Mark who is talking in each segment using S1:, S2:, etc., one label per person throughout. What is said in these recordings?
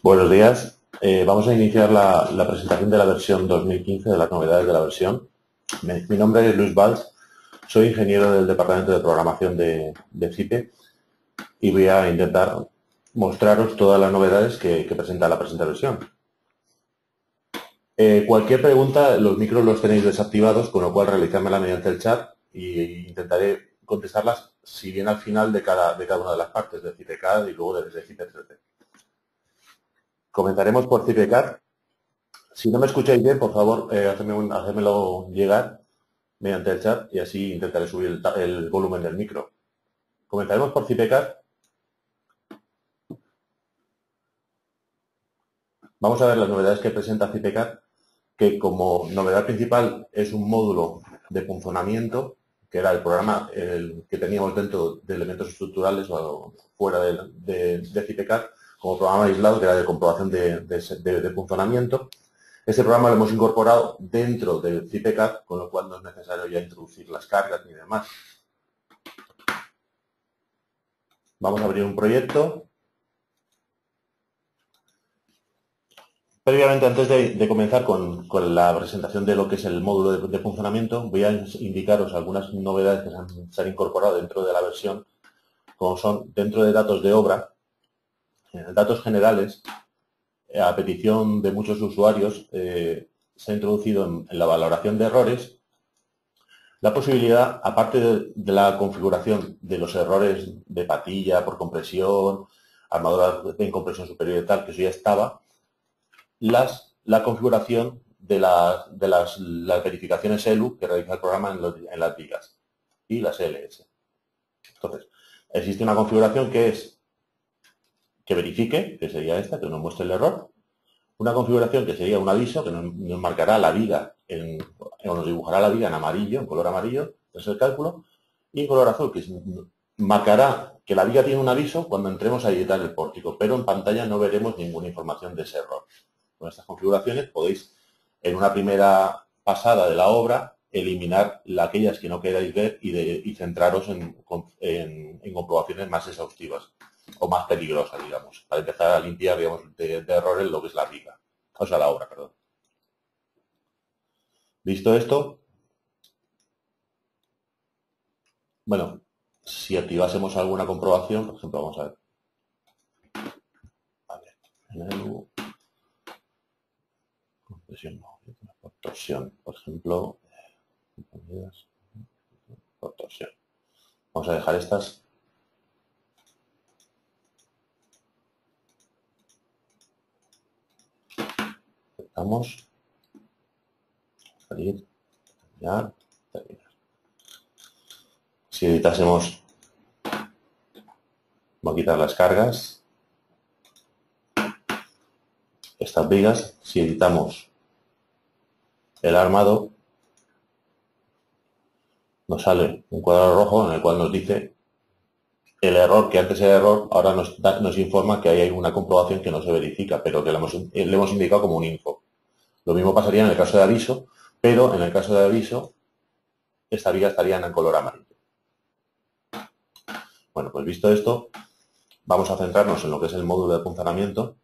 S1: Buenos días. Vamos a iniciar la presentación de la versión 2015 de las novedades de la versión. Mi nombre es Luis Valls, soy ingeniero del Departamento de Programación de CIPE y voy a intentar mostraros todas las novedades que presenta la presente versión. Cualquier pregunta, los micros los tenéis desactivados, con lo cual realizármela mediante el chat e intentaré contestarlas, si bien al final de cada una de las partes, de CIPECAD y luego desde CIPE3D. Comenzaremos por CIPECAD. Si no me escucháis bien, por favor, hacérmelo llegar mediante el chat y así intentaré subir el volumen del micro. Comenzaremos por CIPECAD. Vamos a ver las novedades que presenta CIPECAD, que como novedad principal es un módulo de punzonamiento, que era el programa que teníamos dentro de elementos estructurales o fuera de CIPECAD, como programa aislado, que era de comprobación de punzonamiento. Este programa lo hemos incorporado dentro del CIPECAD, con lo cual no es necesario ya introducir las cargas ni demás. Vamos a abrir un proyecto. Previamente, antes de comenzar con la presentación de lo que es el módulo de funcionamiento, voy a indicaros algunas novedades que se han incorporado dentro de la versión, como son dentro de datos de obra, datos generales, a petición de muchos usuarios, se ha introducido en la valoración de errores la posibilidad, aparte de la configuración de los errores de patilla por compresión, armadura en compresión superior y tal, que eso ya estaba, la configuración de las verificaciones ELU que realiza el programa en las vigas y las LS. Entonces, existe una configuración que es que verifique, que sería esta, que nos muestre el error, una configuración que sería un aviso que nos marcará la viga, o nos dibujará la viga en amarillo, en color amarillo, es el cálculo, y en color azul, que marcará que la viga tiene un aviso cuando entremos a editar el pórtico, pero en pantalla no veremos ninguna información de ese error. Con estas configuraciones podéis, en una primera pasada de la obra, eliminar aquellas que no queráis ver y centraros en comprobaciones más exhaustivas o más peligrosas, digamos, para empezar a limpiar, digamos, de errores lo que es la viga, o sea, la obra, perdón. Visto esto, bueno, si activásemos alguna comprobación, por ejemplo, vamos a ver. Por torsión, por ejemplo, por torsión. Vamos a dejar estas. Aceptamos. Salir. Terminar. Terminar. Si editásemos, vamos a quitar las cargas. Estas vigas, si editamos el armado, nos sale un cuadrado rojo en el cual nos dice el error, que antes era error, ahora nos informa que hay una comprobación que no se verifica, pero que le hemos indicado como un info. Lo mismo pasaría en el caso de aviso, pero en el caso de aviso, esta viga estaría en color amarillo. Bueno, pues visto esto, vamos a centrarnos en lo que es el módulo de funcionamiento.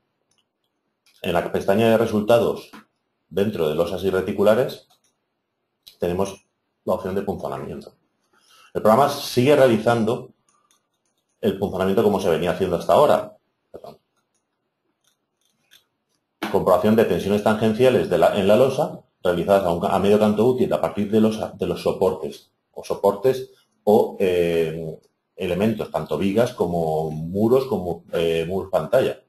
S1: En la pestaña de resultados, dentro de losas y reticulares, tenemos la opción de funcionamiento. El programa sigue realizando el funcionamiento como se venía haciendo hasta ahora. Perdón. Comprobación de tensiones tangenciales en la losa realizadas a medio canto útil a partir de los soportes o elementos, tanto vigas como muros pantalla.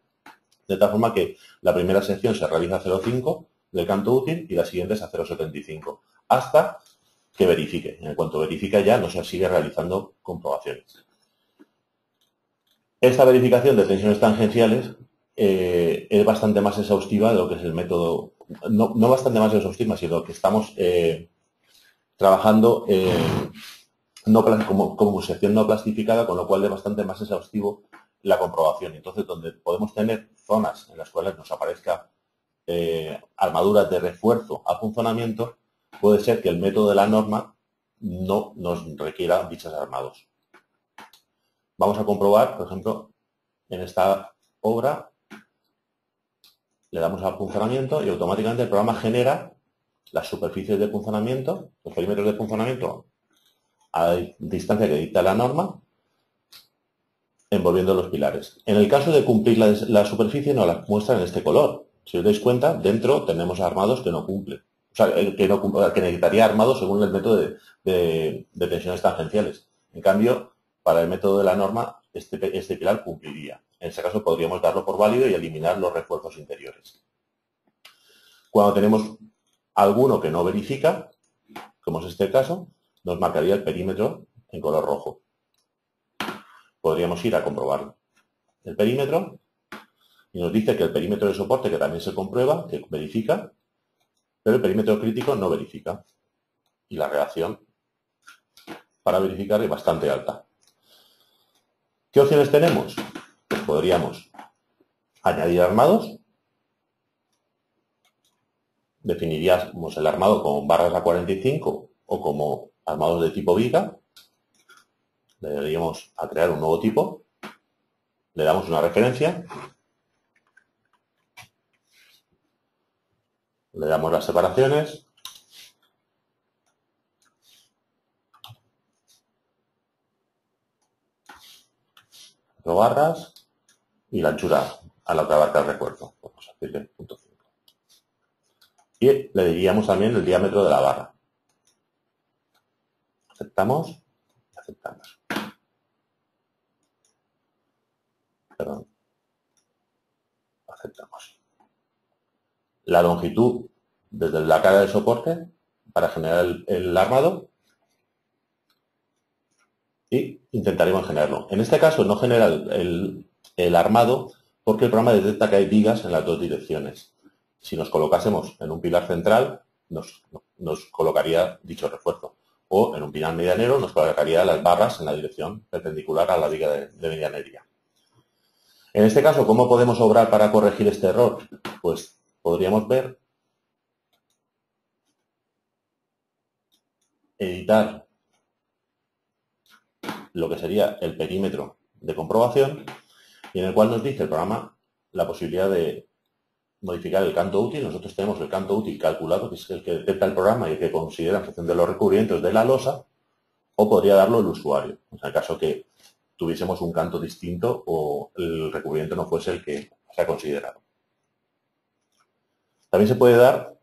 S1: De tal forma que la primera sección se realiza a 0,5 del canto útil y la siguiente es a 0,75, hasta que verifique. En cuanto verifica ya no se sigue realizando comprobaciones. Esta verificación de tensiones tangenciales es bastante más exhaustiva de lo que es el método, no bastante más exhaustiva, sino que estamos trabajando como sección no plastificada, con lo cual es bastante más exhaustivo la comprobación. Entonces, donde podemos tener zonas en las cuales nos aparezca armaduras de refuerzo a funcionamiento, puede ser que el método de la norma no nos requiera dichos armados. Vamos a comprobar, por ejemplo, en esta obra, le damos al punzonamiento y automáticamente el programa genera las superficies de punzonamiento, los perímetros de punzonamiento a distancia que dicta la norma, envolviendo los pilares. En el caso de cumplir la superficie, nos la muestra en este color. Si os dais cuenta, dentro tenemos armados que no cumplen. O sea, que necesitaría armados según el método de tensiones tangenciales. En cambio, para el método de la norma, este pilar cumpliría. En ese caso, podríamos darlo por válido y eliminar los refuerzos interiores. Cuando tenemos alguno que no verifica, como es este caso, nos marcaría el perímetro en color rojo. Podríamos ir a comprobar el perímetro y nos dice que el perímetro de soporte, que también se comprueba, que verifica, pero el perímetro crítico no verifica. Y la reacción para verificar es bastante alta. ¿Qué opciones tenemos? Pues podríamos añadir armados. Definiríamos el armado como barras A45 o como armados de tipo viga. Le daríamos a crear un nuevo tipo. Le damos una referencia. Le damos las separaciones. Barras y la anchura a la que abarca el recuerdo. Vamos a decirle 0.5. Y le diríamos también el diámetro de la barra. Aceptamos y aceptamos. Perdón. Aceptamos. La longitud desde la cara del soporte para generar el armado y intentaremos generarlo. En este caso no genera el armado porque el programa detecta que hay vigas en las dos direcciones. Si nos colocásemos en un pilar central, nos colocaría dicho refuerzo. O en un pilar medianero nos colocaría las barras en la dirección perpendicular a la viga de medianería. En este caso, ¿cómo podemos obrar para corregir este error? Pues podríamos ver, editar lo que sería el perímetro de comprobación y en el cual nos dice el programa la posibilidad de modificar el canto útil. Nosotros tenemos el canto útil calculado, que es el que detecta el programa y el que considera en función de los recubrimientos de la losa, o podría darlo el usuario, en el caso que tuviésemos un canto distinto o el recubrimiento no fuese el que se ha considerado. También se puede dar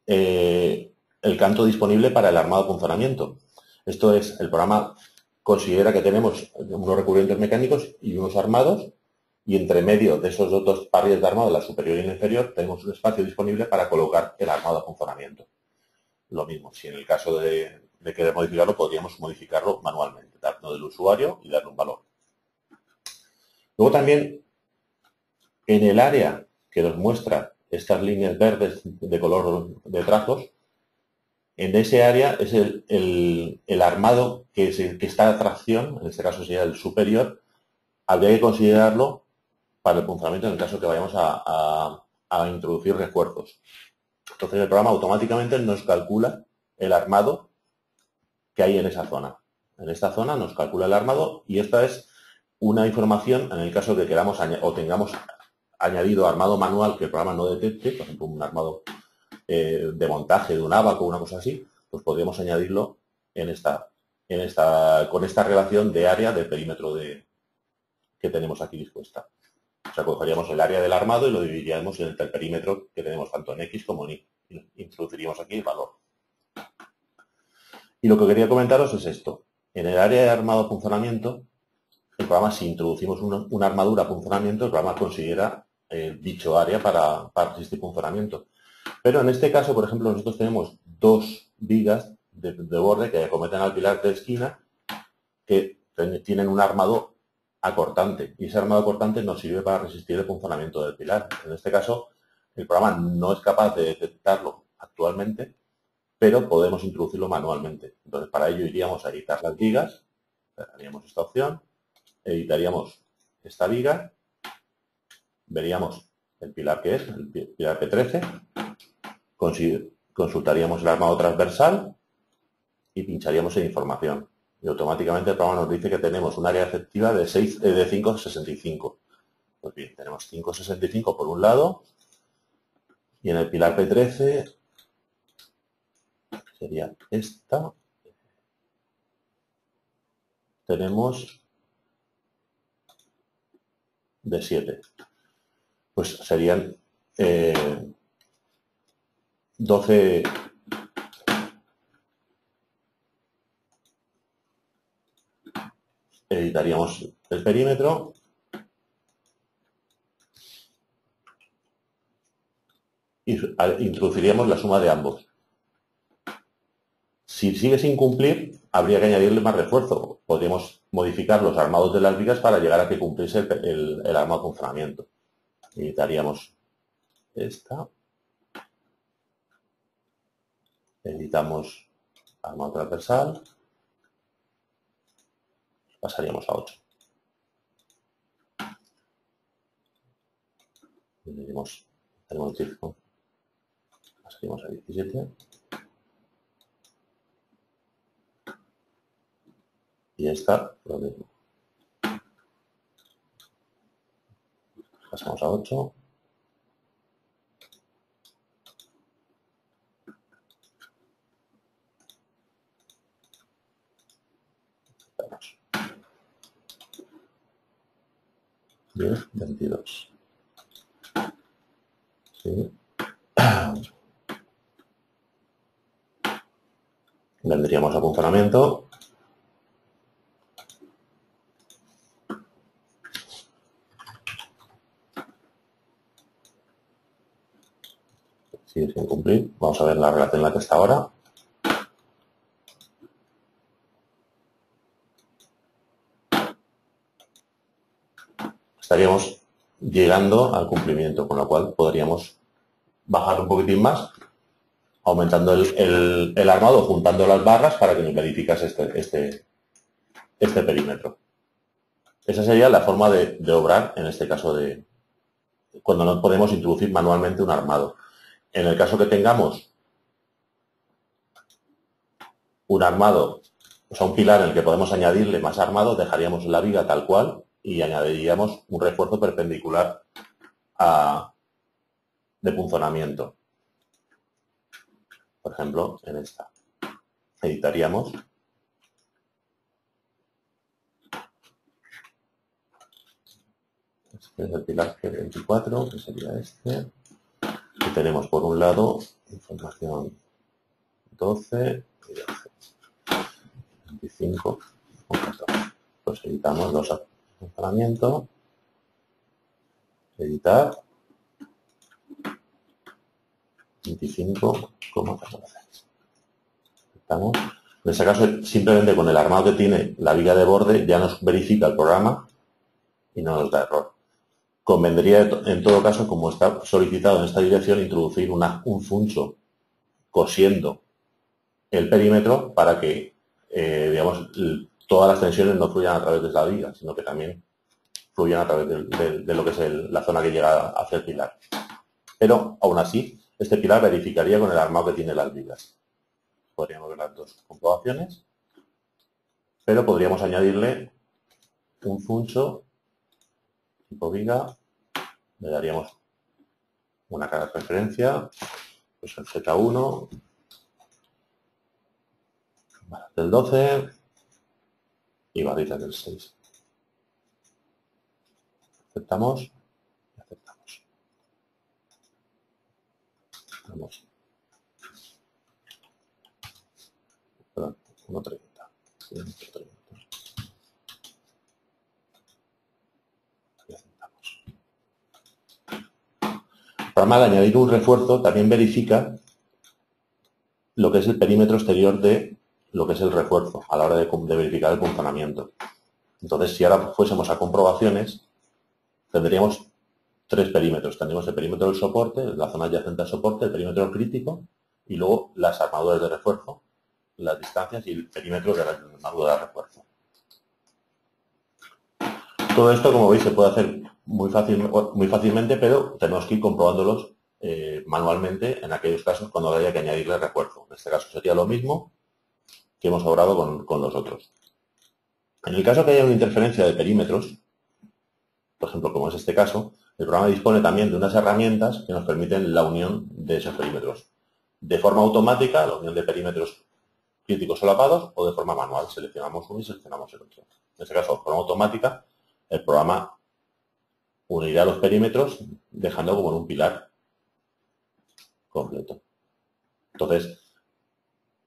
S1: el canto disponible para el armado de funcionamiento. Esto es, el programa considera que tenemos unos recubrimientos mecánicos y unos armados, y entre medio de esos dos parrillas de armado, la superior y la inferior, tenemos un espacio disponible para colocar el armado de funcionamiento. Lo mismo, si en el caso de querer modificarlo, podríamos modificarlo manualmente, darlo del usuario y darle un valor. Luego también, en el área que nos muestra estas líneas verdes de color de trazos, en ese área es el armado que está a tracción, en este caso sería el superior, habría que considerarlo para el funcionamiento en el caso que vayamos a introducir refuerzos. Entonces el programa automáticamente nos calcula el armado que hay en esa zona. En esta zona nos calcula el armado y esta es una información en el caso de que queramos o tengamos añadido armado manual que el programa no detecte, por ejemplo un armado de montaje de un abaco o una cosa así, pues podríamos añadirlo con esta relación de área de perímetro que tenemos aquí dispuesta. O sea, cogeríamos el área del armado y lo dividiríamos entre el perímetro que tenemos tanto en X como en Y. Introduciríamos aquí el valor. Y lo que quería comentaros es esto. En el área de armado funcionamiento, el programa, si introducimos una armadura a funcionamiento, el programa considera dicho área para resistir funcionamiento. Pero en este caso, por ejemplo, nosotros tenemos dos vigas de borde que acometen al pilar de esquina que tienen un armado acortante y ese armado acortante nos sirve para resistir el funcionamiento del pilar. En este caso, el programa no es capaz de detectarlo actualmente, pero podemos introducirlo manualmente. Entonces, para ello iríamos a editar las vigas, haríamos esta opción, editaríamos esta viga, veríamos el pilar que es, el pilar P13, consultaríamos el armado transversal y pincharíamos en información. Y automáticamente el programa nos dice que tenemos un área efectiva de 5,65. Pues bien, tenemos 5,65 por un lado Y en el pilar P13 sería esta. Tenemos de 7. Pues serían 12. Editaríamos el perímetro. Y introduciríamos la suma de ambos. Si sigue sin cumplir, habría que añadirle más refuerzo. Podríamos modificar los armados de las vigas para llegar a que cumpliese el armado de funcionamiento. Editaríamos esta. Editamos armado transversal. Pasaríamos a 8. Tenemos 10. Pasaríamos a 17. Y esta, lo mismo. Pasamos a 8. Vamos. 10, 22. Sí. Vendríamos a funcionamiento. Sigue sin cumplir. Vamos a ver la relación en la que está ahora. Estaríamos llegando al cumplimiento, con lo cual podríamos bajar un poquitín más, aumentando el armado, juntando las barras para que nos verificase este perímetro. Esa sería la forma de obrar en este caso cuando no podemos introducir manualmente un armado. En el caso que tengamos un armado, o sea, un pilar en el que podemos añadirle más armado, dejaríamos la viga tal cual y añadiríamos un refuerzo perpendicular de punzonamiento. Por ejemplo, en esta. Editaríamos. Este es el pilar G24, que sería este. Y tenemos por un lado información 12 y 12. 25 con 14. Pues editamos los funcionamiento. Editar. 25,14. Estamos. En este caso, simplemente con el armado que tiene la viga de borde ya nos verifica el programa y no nos da error. Convendría, en todo caso, como está solicitado en esta dirección, introducir un funcho cosiendo el perímetro para que, digamos, todas las tensiones no fluyan a través de la viga, sino que también fluyan a través de lo que es la zona que llega hacia el pilar. Pero, aún así, este pilar verificaría con el armado que tiene las vigas. Podríamos ver las dos comprobaciones, pero podríamos añadirle un funcho tipo viga, le daríamos una cara de referencia, pues el Z1, barras del 12 y barritas del 6. Aceptamos y aceptamos. Vamos. Perdón, 1.30. 1.30. El programa, al añadir un refuerzo, también verifica lo que es el perímetro exterior de lo que es el refuerzo a la hora de verificar el funcionamiento. Entonces, si ahora fuésemos a comprobaciones, tendríamos 3 perímetros. Tendríamos el perímetro del soporte, la zona adyacente al soporte, el perímetro crítico y luego las armaduras de refuerzo, las distancias y el perímetro de la armadura de refuerzo. Todo esto, como veis, se puede hacer muy fácilmente, pero tenemos que ir comprobándolos manualmente en aquellos casos cuando haya que añadirle refuerzo. En este caso sería lo mismo que hemos obrado con los otros. En el caso que haya una interferencia de perímetros, por ejemplo, como es este caso, el programa dispone también de unas herramientas que nos permiten la unión de esos perímetros. De forma automática, la unión de perímetros críticos solapados, o de forma manual, seleccionamos uno y seleccionamos el otro. En este caso, de forma automática, el programa unirá los perímetros dejando como en un pilar completo. Entonces,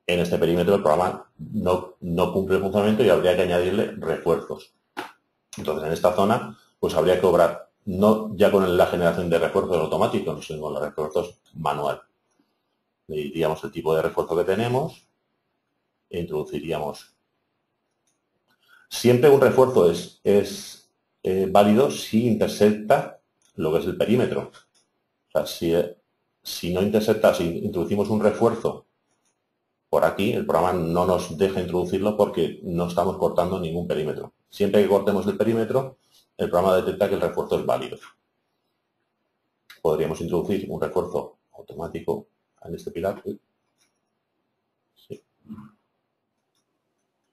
S1: en este perímetro el programa no cumple el funcionamiento y habría que añadirle refuerzos. Entonces, en esta zona, pues habría que obrar no ya con la generación de refuerzos automáticos, sino con los refuerzos manual. Le diríamos el tipo de refuerzo que tenemos e introduciríamos. Siempre un refuerzo es válido si intersecta lo que es el perímetro. O sea, si no intersecta, si introducimos un refuerzo por aquí, el programa no nos deja introducirlo porque no estamos cortando ningún perímetro. Siempre que cortemos el perímetro, el programa detecta que el refuerzo es válido. Podríamos introducir un refuerzo automático en este pilar. Sí.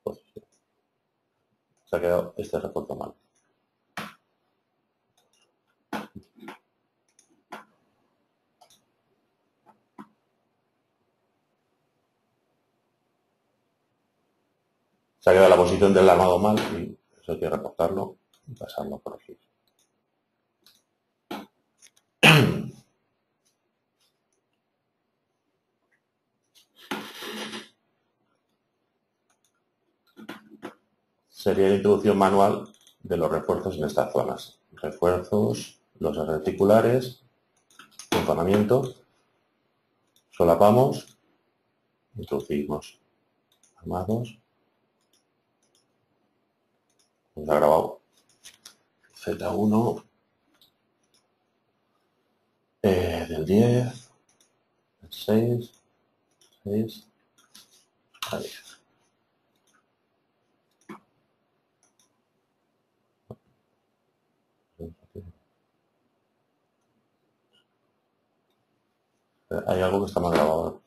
S1: Pues, se ha quedado este refuerzo mal. Se ha quedado la posición del armado mal y eso hay que reportarlo y pasarlo por aquí. Sería la introducción manual de los refuerzos en estas zonas. Refuerzos, los articulares, funcionamiento, solapamos, introducimos armados. Nos ha grabado Z1 del 10, del 6, a 10. Hay algo que está mal grabado.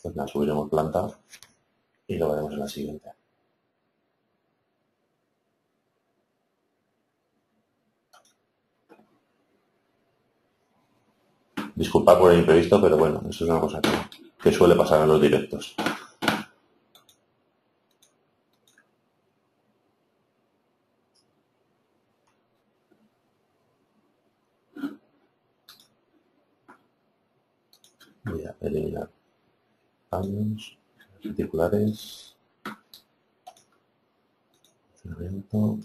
S1: Pues nada, subiremos planta y lo veremos en la siguiente. Disculpad por el imprevisto, pero bueno, eso es una cosa que suele pasar en los directos. Voy a eliminar paños, articulares, funcionamiento.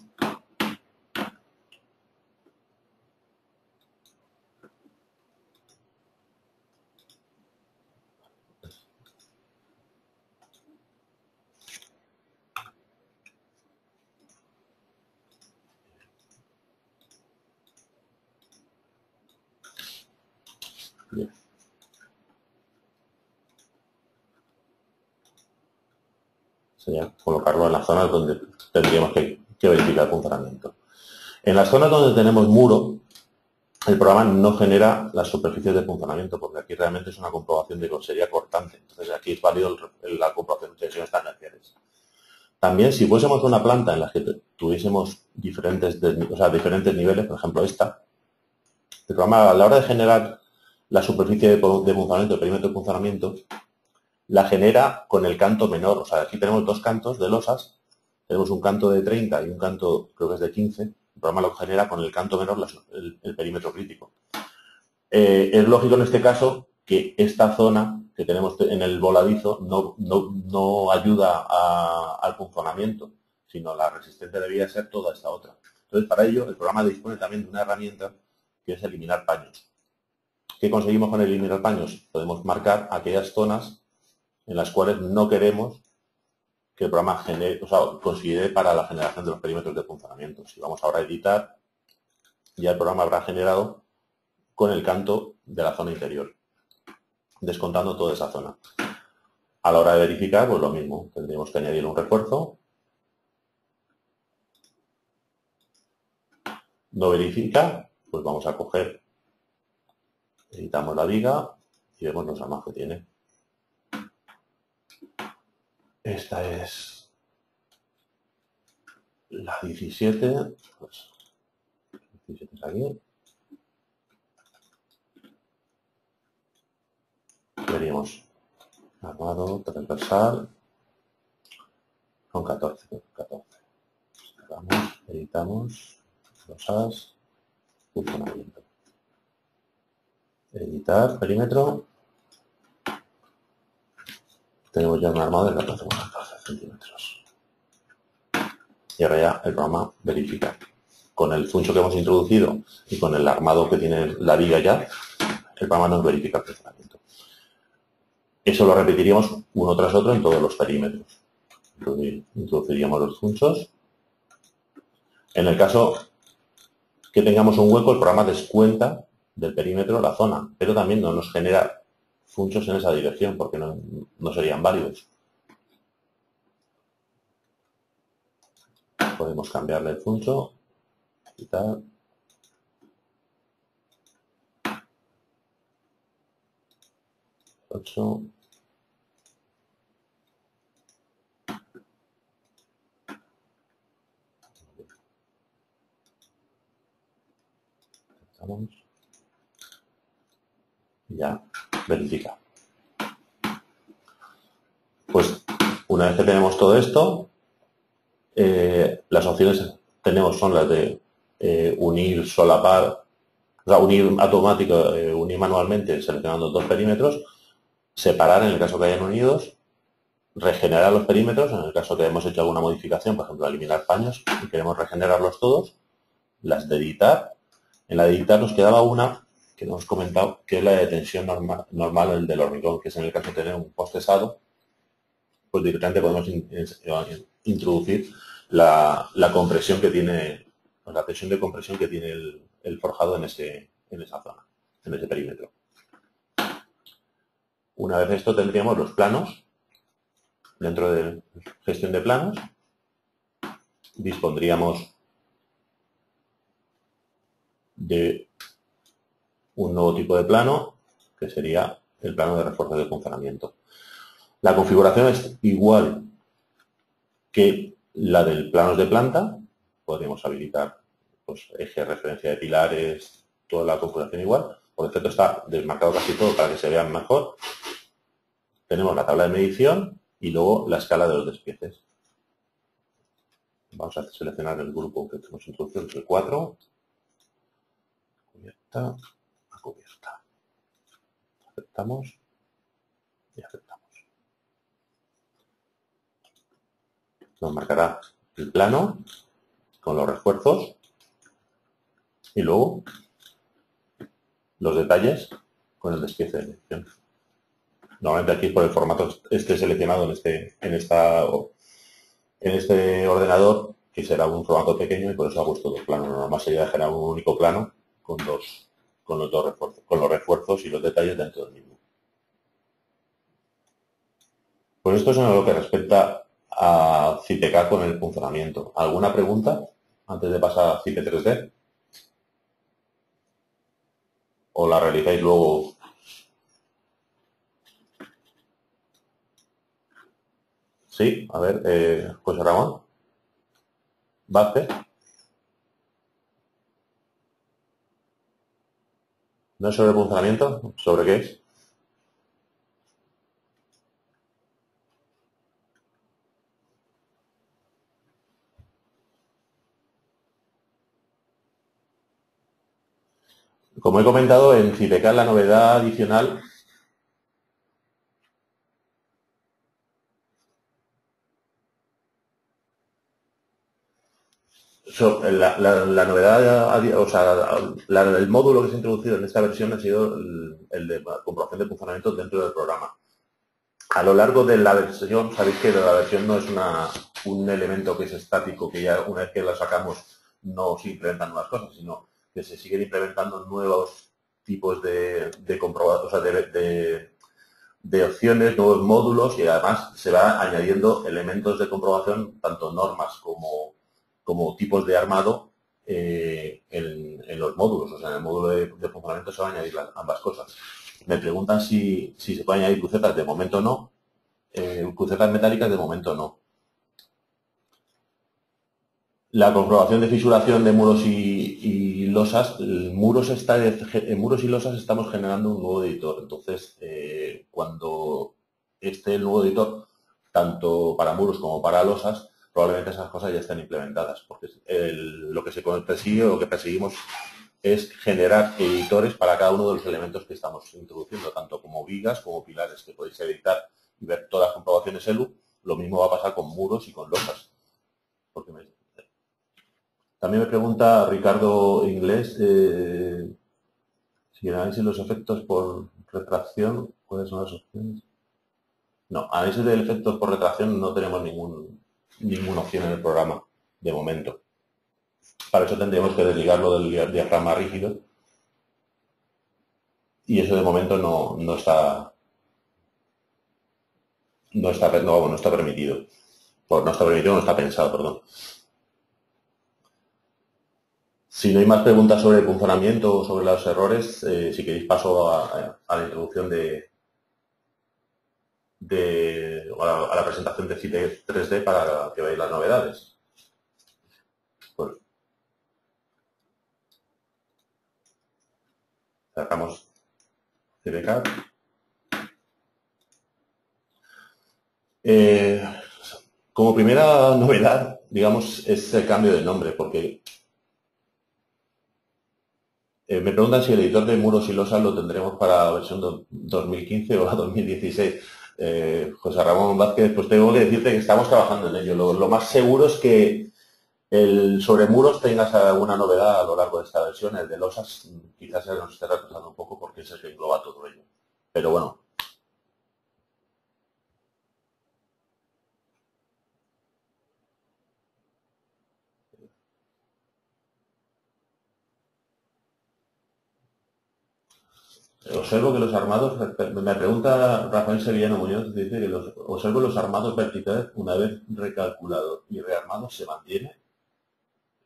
S1: Bien. Sería colocarlo en las zonas donde tendríamos que verificar el funcionamiento. En las zonas donde tenemos muro, el programa no genera las superficies de funcionamiento, porque aquí realmente es una comprobación de que sería cortante. Entonces aquí es válido la comprobación de tensiones tangenciales. También, si fuésemos una planta en la que tuviésemos diferentes niveles, por ejemplo esta, el programa a la hora de generar la superficie de funcionamiento, el perímetro de funcionamiento, la genera con el canto menor. O sea, aquí tenemos dos cantos de losas, tenemos un canto de 30 y un canto, creo que es de 15. El programa lo genera con el canto menor, el perímetro crítico. Es lógico en este caso que esta zona que tenemos en el voladizo no ayuda al funcionamiento, sino la resistencia debería ser toda esta otra. Entonces, para ello, el programa dispone también de una herramienta que es eliminar paños. ¿Qué conseguimos con eliminar paños? Podemos marcar aquellas zonas en las cuales no queremos que el programa considere para la generación de los perímetros de funcionamiento. Si vamos ahora a editar, ya el programa habrá generado con el canto de la zona interior, descontando toda esa zona. A la hora de verificar, pues lo mismo, tendríamos que añadir un refuerzo. No verifica, pues vamos a coger, editamos la viga y vemos los armas que tiene. Esta es La 17, pues 17 es aquí. Veríamos armado, transversal, con 14. Cerramos, editamos, cosas, funcionamiento. Editar, perímetro. Tenemos ya un armado de 14 centímetros. Y ahora ya el programa verifica. Con el funcho que hemos introducido y con el armado que tiene la viga ya, el programa nos verifica el funcionamiento. Eso lo repetiríamos uno tras otro en todos los perímetros. Introduciríamos los funchos. En el caso que tengamos un hueco, el programa descuenta del perímetro la zona, pero también no nos genera funchos en esa dirección porque no serían válidos. Podemos cambiarle el funcho, quitar. Ocho. Ya, verifica. Pues una vez que tenemos todo esto, las opciones que tenemos son las de unir, solapar, o sea, unir automático, unir manualmente seleccionando dos perímetros, separar en el caso que hayan unidos, regenerar los perímetros en el caso que hemos hecho alguna modificación, por ejemplo, eliminar paños y queremos regenerarlos todos, las de editar. En la de editar nos quedaba una que hemos comentado, que es la de tensión normal el del hormigón, que es en el caso de tener un postesado, pues directamente podemos introducir la compresión que tiene, pues la tensión de compresión que tiene el forjado en esa zona, en ese perímetro. Una vez esto tendríamos los planos. Dentro de gestión de planos dispondríamos de un nuevo tipo de plano que sería el plano de refuerzo de funcionamiento. La configuración es igual que la del planos de planta. Podríamos habilitar pues, eje, referencia de pilares, toda la configuración igual. Por defecto está desmarcado casi todo para que se vean mejor. Tenemos la tabla de medición y luego la escala de los despieces. Vamos a seleccionar el grupo que hemos introducido, que es el 4. Cubierta a cubierta. Aceptamos y aceptamos. Nos marcará el plano con los refuerzos y luego los detalles con el despiece de elección. Normalmente aquí por el formato esté seleccionado en este ordenador, que será un formato pequeño y por eso ha puesto dos planos. Lo normal sería generar un único plano con los refuerzos y los detalles dentro del mismo. Pues esto es en lo que respecta a CITECAD con el funcionamiento. ¿Alguna pregunta antes de pasar a CIPE 3D? ¿O la realizáis luego? Sí, a ver, José Ramón. Vázquez. ¿No es sobre funcionamiento? ¿Sobre qué es? Como he comentado, en CITECAD la novedad adicional la novedad, o sea, el módulo que se ha introducido en esta versión ha sido el de comprobación de funcionamiento dentro del programa. A lo largo de la versión, sabéis que la versión no es un elemento que es estático, que ya una vez que la sacamos no se implementan nuevas cosas, sino que se siguen implementando nuevos tipos de comprobación, o sea, de opciones, nuevos módulos y además se va añadiendo elementos de comprobación, tanto normas como tipos de armado en los módulos. O sea, en el módulo de funcionamiento se van a añadir ambas cosas. Me preguntan si se puede añadir crucetas, de momento no. Crucetas metálicas, de momento no. La comprobación de fisuración de muros y losas, en muros y losas estamos generando un nuevo editor. Entonces, cuando esté el nuevo editor, tanto para muros como para losas, probablemente esas cosas ya estén implementadas, porque lo que se persigue o lo que perseguimos es generar editores para cada uno de los elementos que estamos introduciendo, tanto como vigas como pilares, que podéis editar y ver todas las comprobaciones ELU. Lo mismo va a pasar con muros y con losas. También me pregunta Ricardo Inglés si análisis los efectos por retracción, ¿cuáles son las opciones? No, análisis de efectos por retracción no tenemos ninguna opción en el programa, de momento. Para eso tendríamos que desligarlo del diafragma rígido y eso de momento no está permitido. Pues no está permitido, no está pensado, perdón. Si no hay más preguntas sobre el funcionamiento o sobre los errores, si queréis paso a la introducción a la presentación de CITE 3D para que veáis las novedades. Pues sacamos CiTECAD. Como primera novedad, digamos, es el cambio de nombre, porque me preguntan si el editor de muros y losas lo tendremos para la versión 2015 o la 2016. José Ramón Vázquez, pues tengo que decirte que estamos trabajando en ello. Lo más seguro es que sobre muros tengas alguna novedad a lo largo de esta versión. El de losas quizás se nos esté retrasando un poco porque es el que engloba todo ello. Pero bueno. Observo que los armados, me pregunta Rafael Sevillano Muñoz, dice que observo los armados verticales una vez recalculado y rearmado se mantiene.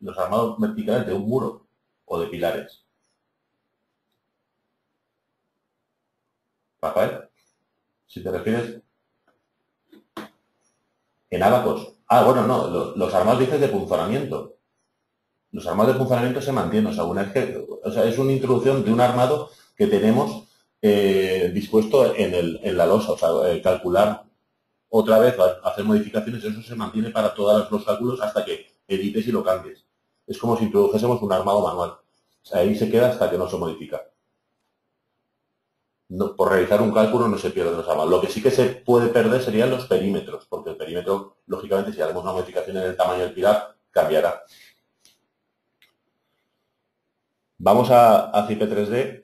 S1: Los armados verticales de un muro o de pilares. Rafael, si te refieres en ábacos. Ah, bueno, no, los armados dices de funcionamiento. Los armados de funcionamiento se mantienen. O sea, es una introducción de un armado que tenemos dispuesto en la losa. O sea, calcular otra vez, hacer modificaciones, eso se mantiene para todos los cálculos hasta que edites y lo cambies. Es como si introdujésemos un armado manual. O sea, ahí se queda hasta que no se modifica. No, por realizar un cálculo no se pierden los armados. Lo que sí que se puede perder serían los perímetros, porque el perímetro, lógicamente, si hacemos una modificación en el tamaño del pilar, cambiará. Vamos a CIPE 3D.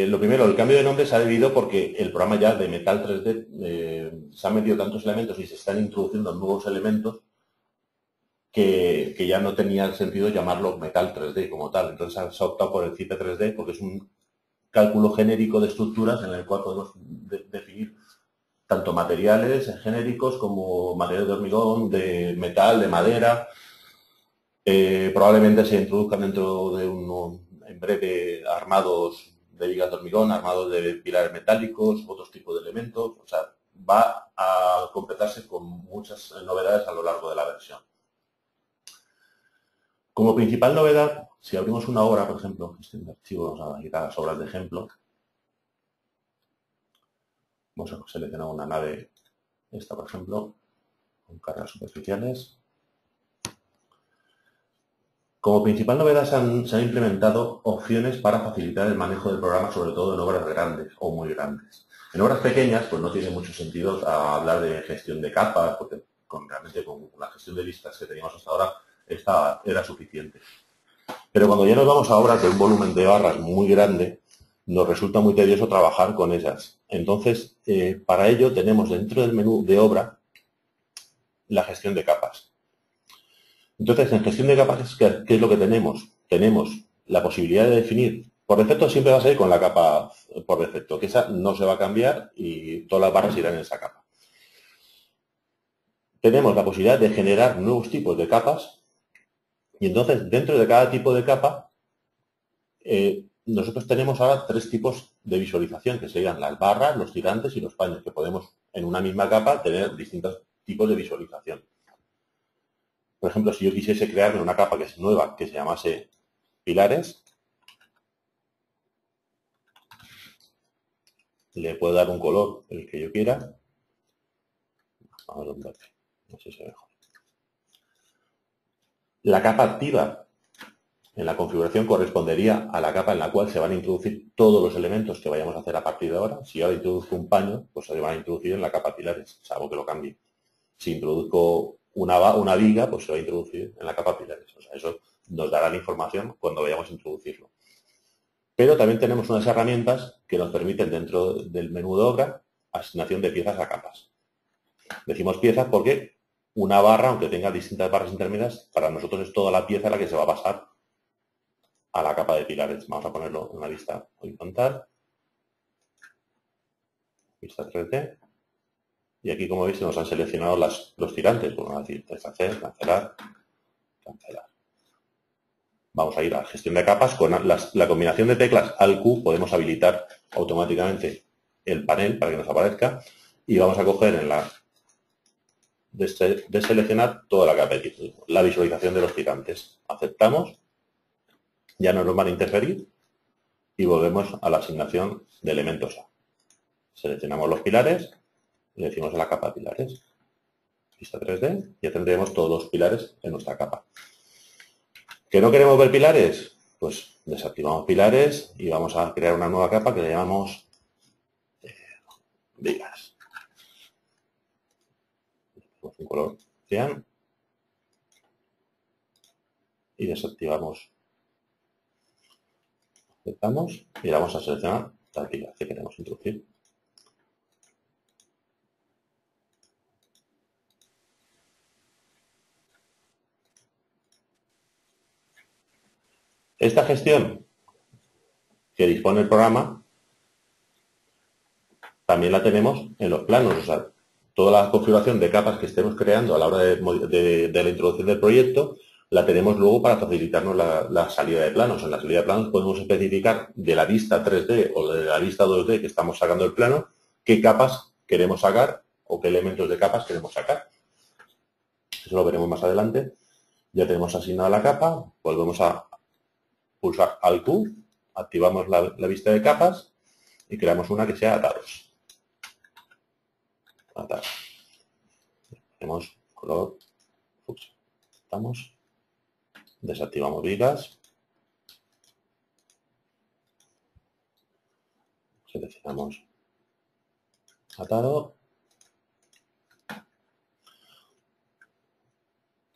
S1: Lo primero, el cambio de nombre se ha debido porque el programa ya de Metal 3D se han metido tantos elementos y se están introduciendo nuevos elementos que ya no tenía sentido llamarlo Metal 3D como tal. Entonces se ha optado por el CIPE 3D porque es un cálculo genérico de estructuras en el cual podemos definir tanto materiales genéricos como materiales de hormigón, de metal, de madera. Probablemente se introduzcan dentro de en breve armados de vigas de hormigón, armados de pilares metálicos, otros tipos de elementos. O sea, va a completarse con muchas novedades a lo largo de la versión. Como principal novedad, si abrimos una obra, por ejemplo, este archivo, vamos a ir a las obras de ejemplo. Vamos a seleccionar una nave, esta por ejemplo, con cargas superficiales. Como principal novedad se han implementado opciones para facilitar el manejo del programa, sobre todo en obras grandes o muy grandes. En obras pequeñas, pues no tiene mucho sentido hablar de gestión de capas, porque realmente con la gestión de listas que teníamos hasta ahora, esta era suficiente. Pero cuando ya nos vamos a obras de un volumen de barras muy grande, nos resulta muy tedioso trabajar con ellas. Entonces, para ello tenemos dentro del menú de obra la gestión de capas. Entonces, en gestión de capas, ¿qué es lo que tenemos? Tenemos la posibilidad de definir, por defecto siempre va a ser con la capa por defecto, que esa no se va a cambiar y todas las barras irán en esa capa. Tenemos la posibilidad de generar nuevos tipos de capas y entonces dentro de cada tipo de capa nosotros tenemos ahora 3 tipos de visualización, que serían las barras, los tirantes y los paños, que podemos en una misma capa tener distintos tipos de visualización. Por ejemplo, si yo quisiese crearme una capa que es nueva, que se llamase pilares, le puedo dar un color, el que yo quiera. Vamos a ver un verde, no sé si es mejor. La capa activa en la configuración correspondería a la capa en la cual se van a introducir todos los elementos que vayamos a hacer a partir de ahora. Si ahora introduzco un paño, pues se van a introducir en la capa pilares, salvo que lo cambie. Si introduzco una viga, pues se va a introducir en la capa pilares. O sea, eso nos dará la información cuando vayamos a introducirlo. Pero también tenemos unas herramientas que nos permiten dentro del menú de obra asignación de piezas a capas. Decimos piezas porque una barra, aunque tenga distintas barras intermedias, para nosotros es toda la pieza la que se va a pasar a la capa de pilares. Vamos a ponerlo en una vista horizontal. Vista 3D. Y aquí, como veis, se nos han seleccionado los tirantes. Vamos a decir deshacer, cancelar, cancelar. Vamos a ir a gestión de capas. Con la combinación de teclas Alt-Q podemos habilitar automáticamente el panel para que nos aparezca. Y vamos a coger en la de seleccionar toda la capa de la visualización de los tirantes. Aceptamos. Ya no nos van a interferir. Y volvemos a la asignación de elementos A. Seleccionamos los pilares. Y le decimos a la capa pilares. Vista 3D. Ya tendremos todos los pilares en nuestra capa. ¿Que no queremos ver pilares? Pues desactivamos pilares y vamos a crear una nueva capa que le llamamos vigas. Un color cian y desactivamos. Aceptamos y vamos a seleccionar la viga que queremos introducir. Esta gestión que dispone el programa también la tenemos en los planos, o sea, toda la configuración de capas que estemos creando a la hora de la introducción del proyecto, la tenemos luego para facilitarnos la salida de planos. En la salida de planos podemos especificar de la vista 3D o de la vista 2D que estamos sacando el plano, qué capas queremos sacar o qué elementos de capas queremos sacar. Eso lo veremos más adelante. Ya tenemos asignada la capa, volvemos a pulsar Alt-Q, activamos la vista de capas y creamos una que sea atados. Atados. Tenemos color fucsia. Estamos. Desactivamos vigas. Seleccionamos atado.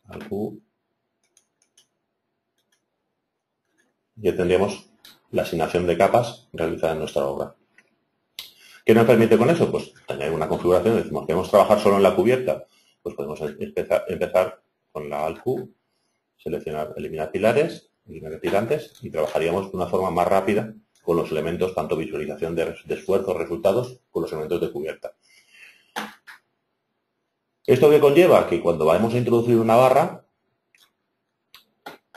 S1: Alt-Q. Ya tendríamos la asignación de capas realizada en nuestra obra. ¿Qué nos permite con eso? Pues tener una configuración, decimos, queremos trabajar solo en la cubierta, pues podemos empezar con la Alt-Q, seleccionar, eliminar pilares, eliminar tirantes y trabajaríamos de una forma más rápida con los elementos, tanto visualización de esfuerzos, resultados, con los elementos de cubierta. ¿Esto qué conlleva? Que cuando vamos a introducir una barra,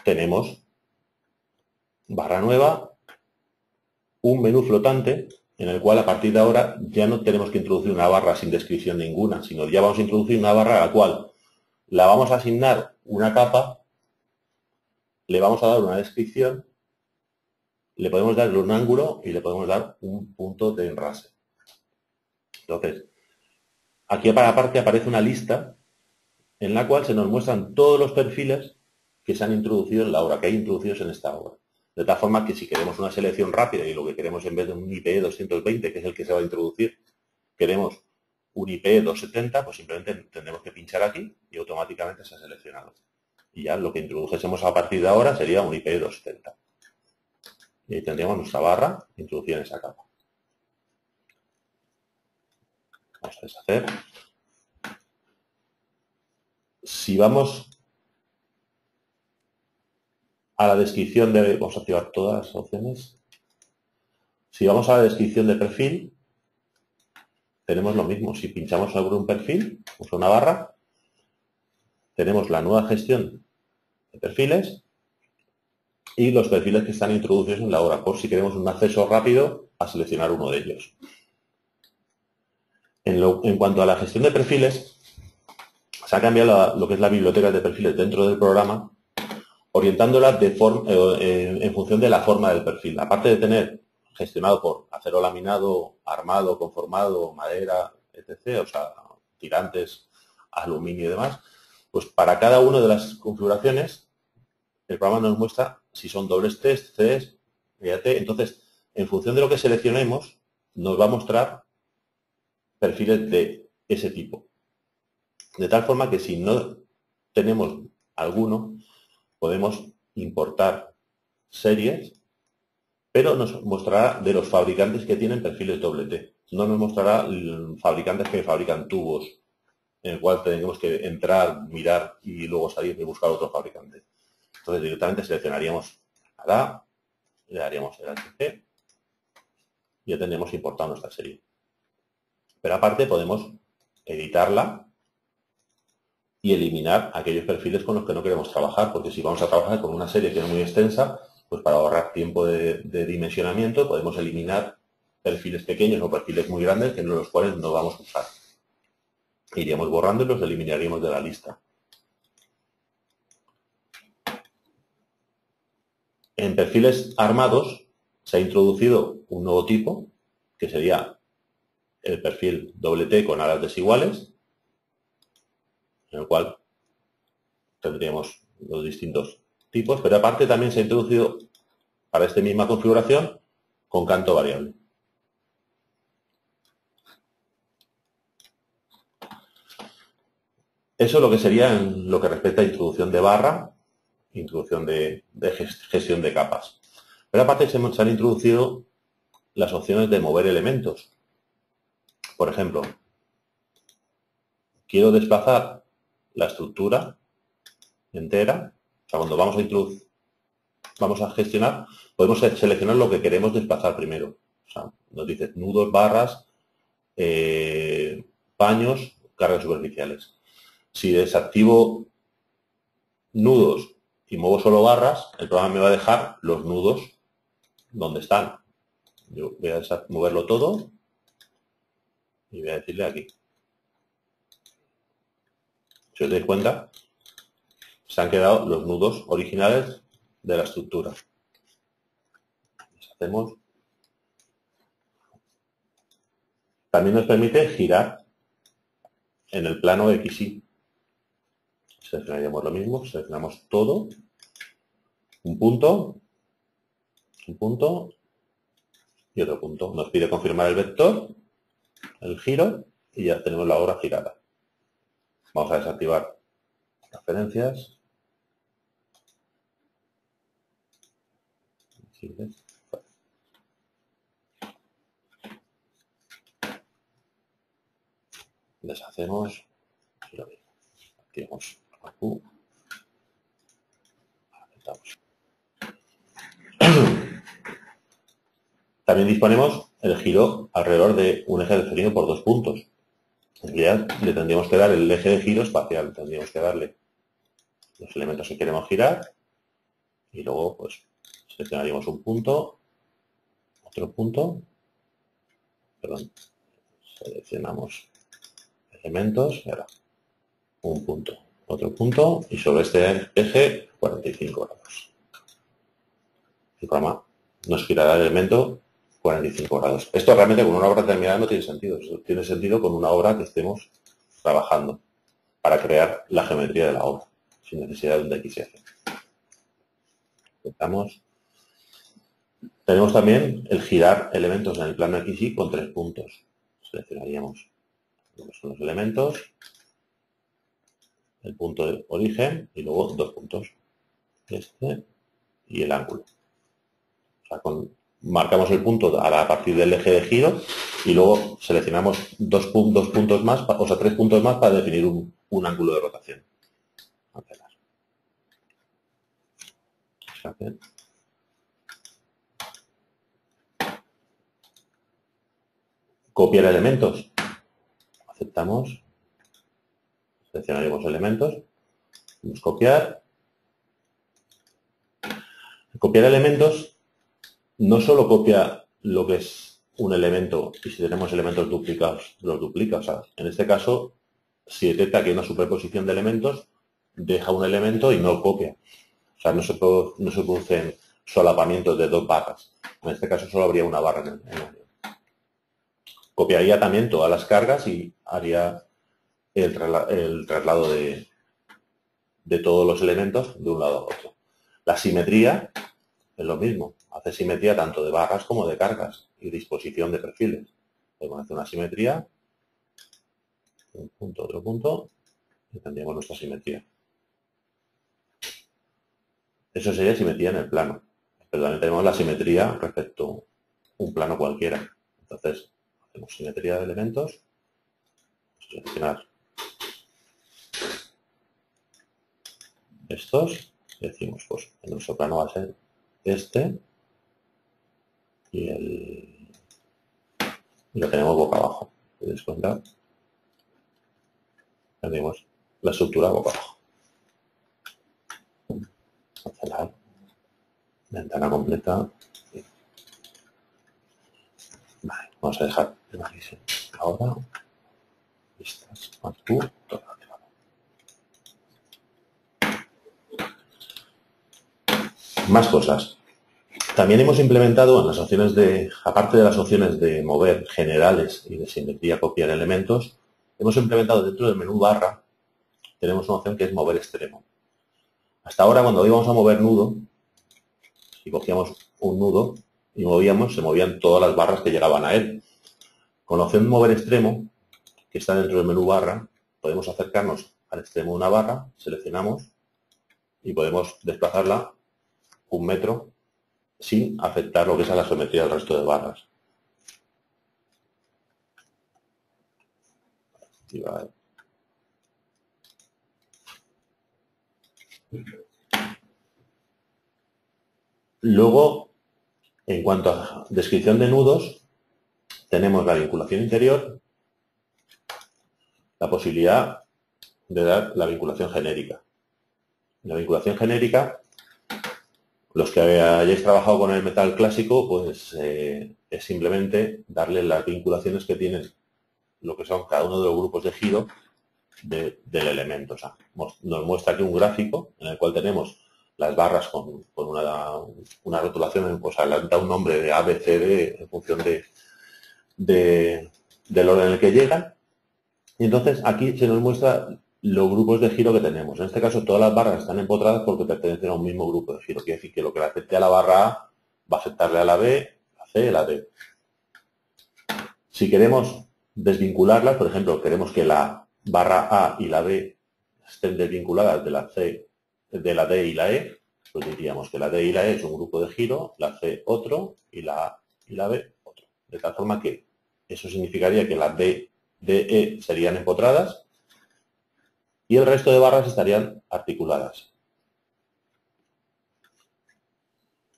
S1: tenemos barra nueva, un menú flotante en el cual a partir de ahora ya no tenemos que introducir una barra sin descripción ninguna, sino ya vamos a introducir una barra a la cual la vamos a asignar una capa, le vamos a dar una descripción, le podemos dar un ángulo y le podemos dar un punto de enrase. Entonces, aquí aparte aparece una lista en la cual se nos muestran todos los perfiles que se han introducido en la obra, que hay introducidos en esta obra. De tal forma que si queremos una selección rápida y lo que queremos en vez de un IP 220, que es el que se va a introducir, queremos un IP 270, pues simplemente tendremos que pinchar aquí y automáticamente se ha seleccionado. Y ya lo que introdujésemos a partir de ahora sería un IP 270. Y ahí tendríamos nuestra barra introducida en esa capa. Vamos a deshacer. Si vamos a la descripción de... Vamos a activar todas las opciones. Si vamos a la descripción de perfil, tenemos lo mismo. Si pinchamos sobre un perfil, usa una barra, tenemos la nueva gestión de perfiles y los perfiles que están introducidos en la obra, por si queremos un acceso rápido a seleccionar uno de ellos. En cuanto a la gestión de perfiles, se ha cambiado lo que es la biblioteca de perfiles dentro del programa, orientándola en función de la forma del perfil. Aparte de tener gestionado por acero laminado, armado, conformado, madera, etc., o sea, tirantes, aluminio y demás, pues para cada una de las configuraciones el programa nos muestra si son dobles test, Cs, EAT. Entonces, en función de lo que seleccionemos, nos va a mostrar perfiles de ese tipo. De tal forma que si no tenemos alguno, podemos importar series, pero nos mostrará de los fabricantes que tienen perfiles doble T. No nos mostrará fabricantes que fabrican tubos, en el cual tenemos que entrar, mirar y luego salir y buscar otro fabricante. Entonces directamente seleccionaríamos la, le daríamos el HC y ya tendremos importado nuestra serie. Pero aparte podemos editarla y eliminar aquellos perfiles con los que no queremos trabajar, porque si vamos a trabajar con una serie que es muy extensa, pues para ahorrar tiempo de dimensionamiento podemos eliminar perfiles pequeños o perfiles muy grandes en los cuales no vamos a usar. Iríamos borrando y los eliminaríamos de la lista. En perfiles armados se ha introducido un nuevo tipo, que sería el perfil doble T con alas desiguales, en el cual tendríamos los distintos tipos, pero aparte también se ha introducido para esta misma configuración con canto variable. Eso es lo que sería en lo que respecta a introducción de barra, introducción de gestión de capas. Pero aparte se han introducido las opciones de mover elementos. Por ejemplo, quiero desplazar la estructura entera. O sea, cuando vamos a gestionar, podemos seleccionar lo que queremos desplazar primero. O sea, nos dice nudos, barras, paños, cargas superficiales. Si desactivo nudos y muevo solo barras, el programa me va a dejar los nudos donde están. Yo voy a moverlo todo y voy a decirle aquí. Si os dais cuenta, se han quedado los nudos originales de la estructura. Hacemos. También nos permite girar en el plano XY. Seleccionaríamos lo mismo, seleccionamos todo, un punto y otro punto. Nos pide confirmar el vector, el giro y ya tenemos la obra girada. Vamos a desactivar referencias. Deshacemos y lo mismo. Activamos la Q. Aceptamos. También disponemos el giro alrededor de un eje definido por dos puntos. En realidad le tendríamos que dar el eje de giro espacial. Tendríamos que darle los elementos que queremos girar y luego pues seleccionaríamos un punto, otro punto, perdón, seleccionamos elementos y ahora un punto, otro punto y sobre este eje 45 grados. El programa nos girará el elemento 45 grados. Esto realmente con una obra terminada no tiene sentido. Eso tiene sentido con una obra que estemos trabajando para crear la geometría de la obra, sin necesidad de un DXF. Aceptamos. Tenemos también el girar elementos en el plano XY con 3 puntos. Seleccionaríamos lo que son los elementos, el punto de origen y luego 2 puntos. Este y el ángulo. O sea, marcamos el punto a partir del eje de giro y luego seleccionamos dos puntos más, o sea, 3 puntos más para definir un ángulo de rotación. Copiar elementos. Aceptamos. Seleccionaremos elementos. Vamos a copiar. Copiar elementos no solo copia lo que es un elemento y si tenemos elementos duplicados, los duplica. O sea, en este caso si detecta que hay una superposición de elementos, deja un elemento y no copia. O sea, no se producen solapamientos de dos barras. En este caso solo habría una barra en el medio. Copiaría también todas las cargas y haría el traslado de todos los elementos de un lado a otro. La simetría es lo mismo. Hace simetría tanto de barras como de cargas y disposición de perfiles. Podemos hacer una simetría, un punto, otro punto, y tendríamos nuestra simetría. Eso sería simetría en el plano. Pero también tenemos la simetría respecto a un plano cualquiera. Entonces, hacemos simetría de elementos, seleccionar estos, y decimos, pues, en nuestro plano va a ser este, y lo tenemos boca abajo. ¿Podéis contar? Tenemos la estructura boca abajo. Cancelar. Ventana completa. Vale, vamos a dejar el margen. Ahora, vistas, más tú, todo activado. Más cosas. También hemos implementado en las opciones aparte de las opciones de mover generales y de simetría copiar elementos, hemos implementado dentro del menú barra, tenemos una opción que es mover extremo. Hasta ahora, cuando íbamos a mover nudo, y cogíamos un nudo y movíamos, se movían todas las barras que llegaban a él. Con la opción mover extremo, que está dentro del menú barra, podemos acercarnos al extremo de una barra, seleccionamos y podemos desplazarla 1 metro sin afectar lo que es a la geometría del resto de barras. Luego, en cuanto a descripción de nudos, tenemos la vinculación interior, la posibilidad de dar la vinculación genérica. La vinculación genérica, los que hayáis trabajado con el metal clásico, pues es simplemente darle las vinculaciones que tienen lo que son cada uno de los grupos de giro del elemento. O sea, nos muestra aquí un gráfico en el cual tenemos las barras con una rotulación, pues le da un nombre de A, B, C, D en función del orden en el que llegan. Y entonces aquí se nos muestra los grupos de giro que tenemos. En este caso todas las barras están empotradas porque pertenecen a un mismo grupo de giro. Quiere decir que lo que le afecte a la barra A va a afectarle a la B, la C, la D. Si queremos desvincularlas, por ejemplo, queremos que la barra A y la B estén desvinculadas de la C, de la D y la E, pues diríamos que la D y la E es un grupo de giro, la C otro y la A y la B otro. De tal forma que eso significaría que las D, E serían empotradas y el resto de barras estarían articuladas.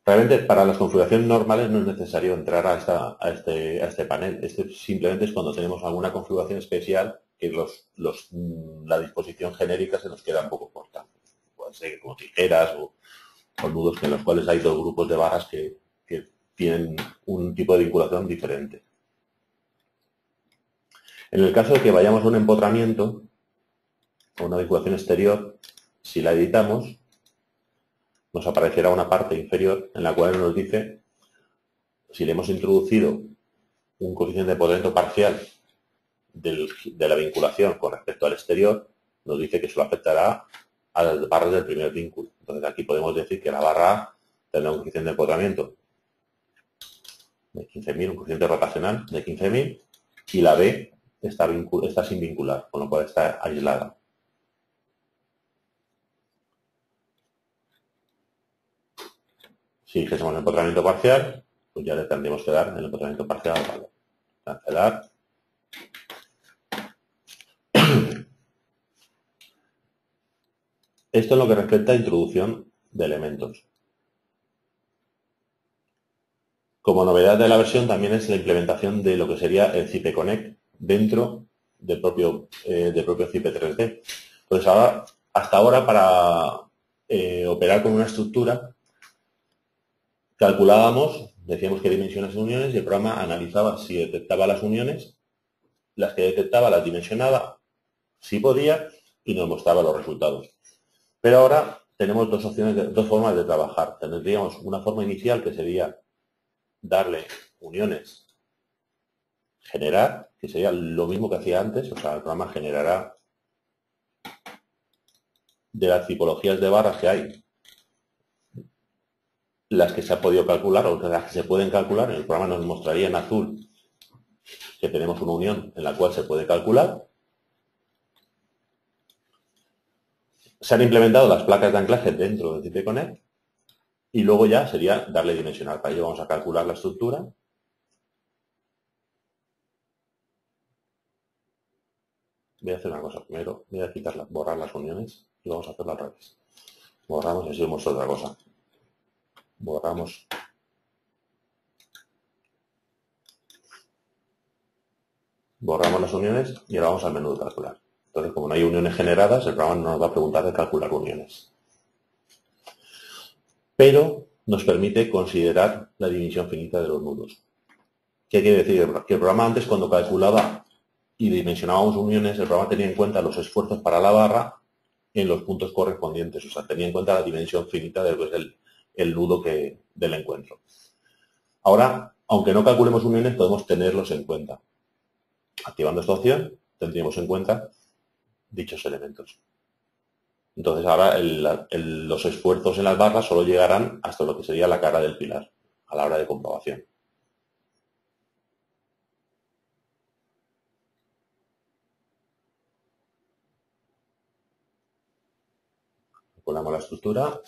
S1: Realmente para las configuraciones normales no es necesario entrar a este panel. Este simplemente es cuando tenemos alguna configuración especial que la disposición genérica se nos queda un poco corta. Pueden ser como tijeras o nudos en los cuales hay dos grupos de barras que tienen un tipo de vinculación diferente. En el caso de que vayamos a un empotramiento o una vinculación exterior, si la editamos, nos aparecerá una parte inferior en la cual nos dice si le hemos introducido un coeficiente de potenciamiento parcial de la vinculación con respecto al exterior, nos dice que eso afectará a las barras del primer vínculo. Entonces aquí podemos decir que la barra A tendrá un coeficiente de empotramiento de 15.000, un coeficiente rotacional de 15.000 y la B está sin vincular, con lo cual está aislada. Si dijésemos el empotramiento parcial, pues ya le tendríamos que dar el empotramiento parcial al valor. Cancelar. Esto es lo que respecta a introducción de elementos. Como novedad de la versión también es la implementación de lo que sería el CIP Connect dentro del propio CIP 3D. Pues ahora, hasta ahora para operar con una estructura calculábamos, decíamos qué dimensiones uniones y el programa analizaba si detectaba las uniones, las que detectaba las dimensionaba, sí podía y nos mostraba los resultados. Pero ahora tenemos dos opciones, dos formas de trabajar. Tendríamos una forma inicial que sería darle uniones, generar, que sería lo mismo que hacía antes, o sea, el programa generará de las tipologías de barras que hay, las que se ha podido calcular o las que se pueden calcular. El programa nos mostraría en azul que tenemos una unión en la cual se puede calcular. Se han implementado las placas de anclaje dentro de CityConnect y luego ya sería darle dimensional. Para ello vamos a calcular la estructura. Voy a hacer una cosa primero. Voy a quitarla, borrar las uniones y vamos a hacerlo al revés. Borramos y así vemos otra cosa. Borramos. Borramos las uniones y ahora vamos al menú de calcular. Entonces, como no hay uniones generadas, el programa no nos va a preguntar de calcular uniones. Pero nos permite considerar la dimensión finita de los nudos. ¿Qué quiere decir? Que el programa antes, cuando calculaba y dimensionábamos uniones, el programa tenía en cuenta los esfuerzos para la barra en los puntos correspondientes. O sea, tenía en cuenta la dimensión finita de lo que es el nudo del encuentro. Ahora, aunque no calculemos uniones, podemos tenerlos en cuenta. Activando esta opción, tendríamos en cuenta dichos elementos. Entonces ahora los esfuerzos en las barras solo llegarán hasta lo que sería la cara del pilar a la hora de comprobación. Calculamos la estructura.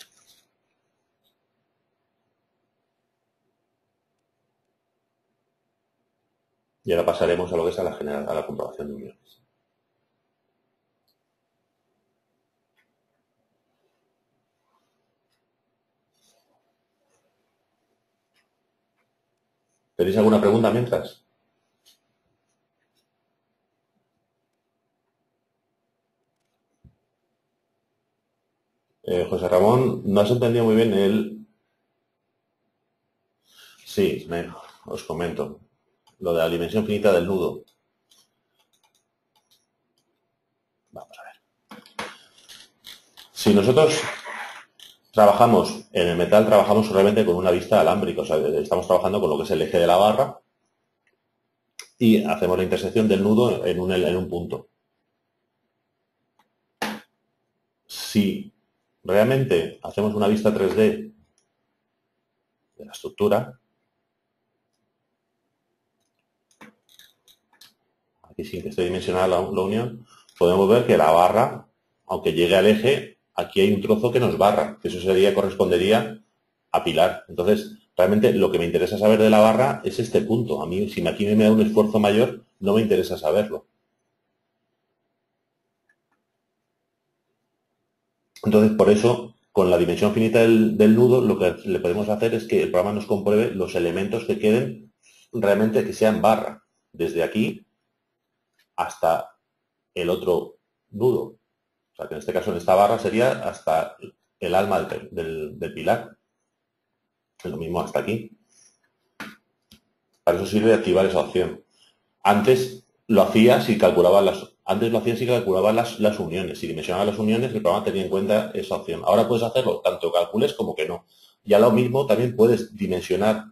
S1: Y ahora pasaremos a lo que es a la comprobación de uniones. ¿Tenéis alguna pregunta mientras? José Ramón, no has entendido muy bien el... Sí, os comento. Lo de la dimensión finita del nudo. Vamos a ver. Si nosotros trabajamos en el metal, trabajamos realmente con una vista alámbrica. O sea, estamos trabajando con lo que es el eje de la barra y hacemos la intersección del nudo en un punto. Si realmente hacemos una vista 3D de la estructura, aquí sin que esté dimensionada la unión, podemos ver que la barra, aunque llegue al eje, aquí hay un trozo que nos barra, que eso correspondería a pilar. Entonces, realmente lo que me interesa saber de la barra es este punto. A mí, si aquí me da un esfuerzo mayor, no me interesa saberlo. Entonces, por eso, con la dimensión finita del nudo, lo que le podemos hacer es que el programa nos compruebe los elementos que queden realmente que sean barra, desde aquí hasta el otro nudo. O sea, que en este caso, en esta barra sería hasta el alma del pilar. Lo mismo hasta aquí. Para eso sirve activar esa opción. Antes lo hacía si calculaba las uniones. Si dimensionaba las uniones, el programa tenía en cuenta esa opción. Ahora puedes hacerlo tanto calcules como que no. Ya lo mismo también puedes dimensionar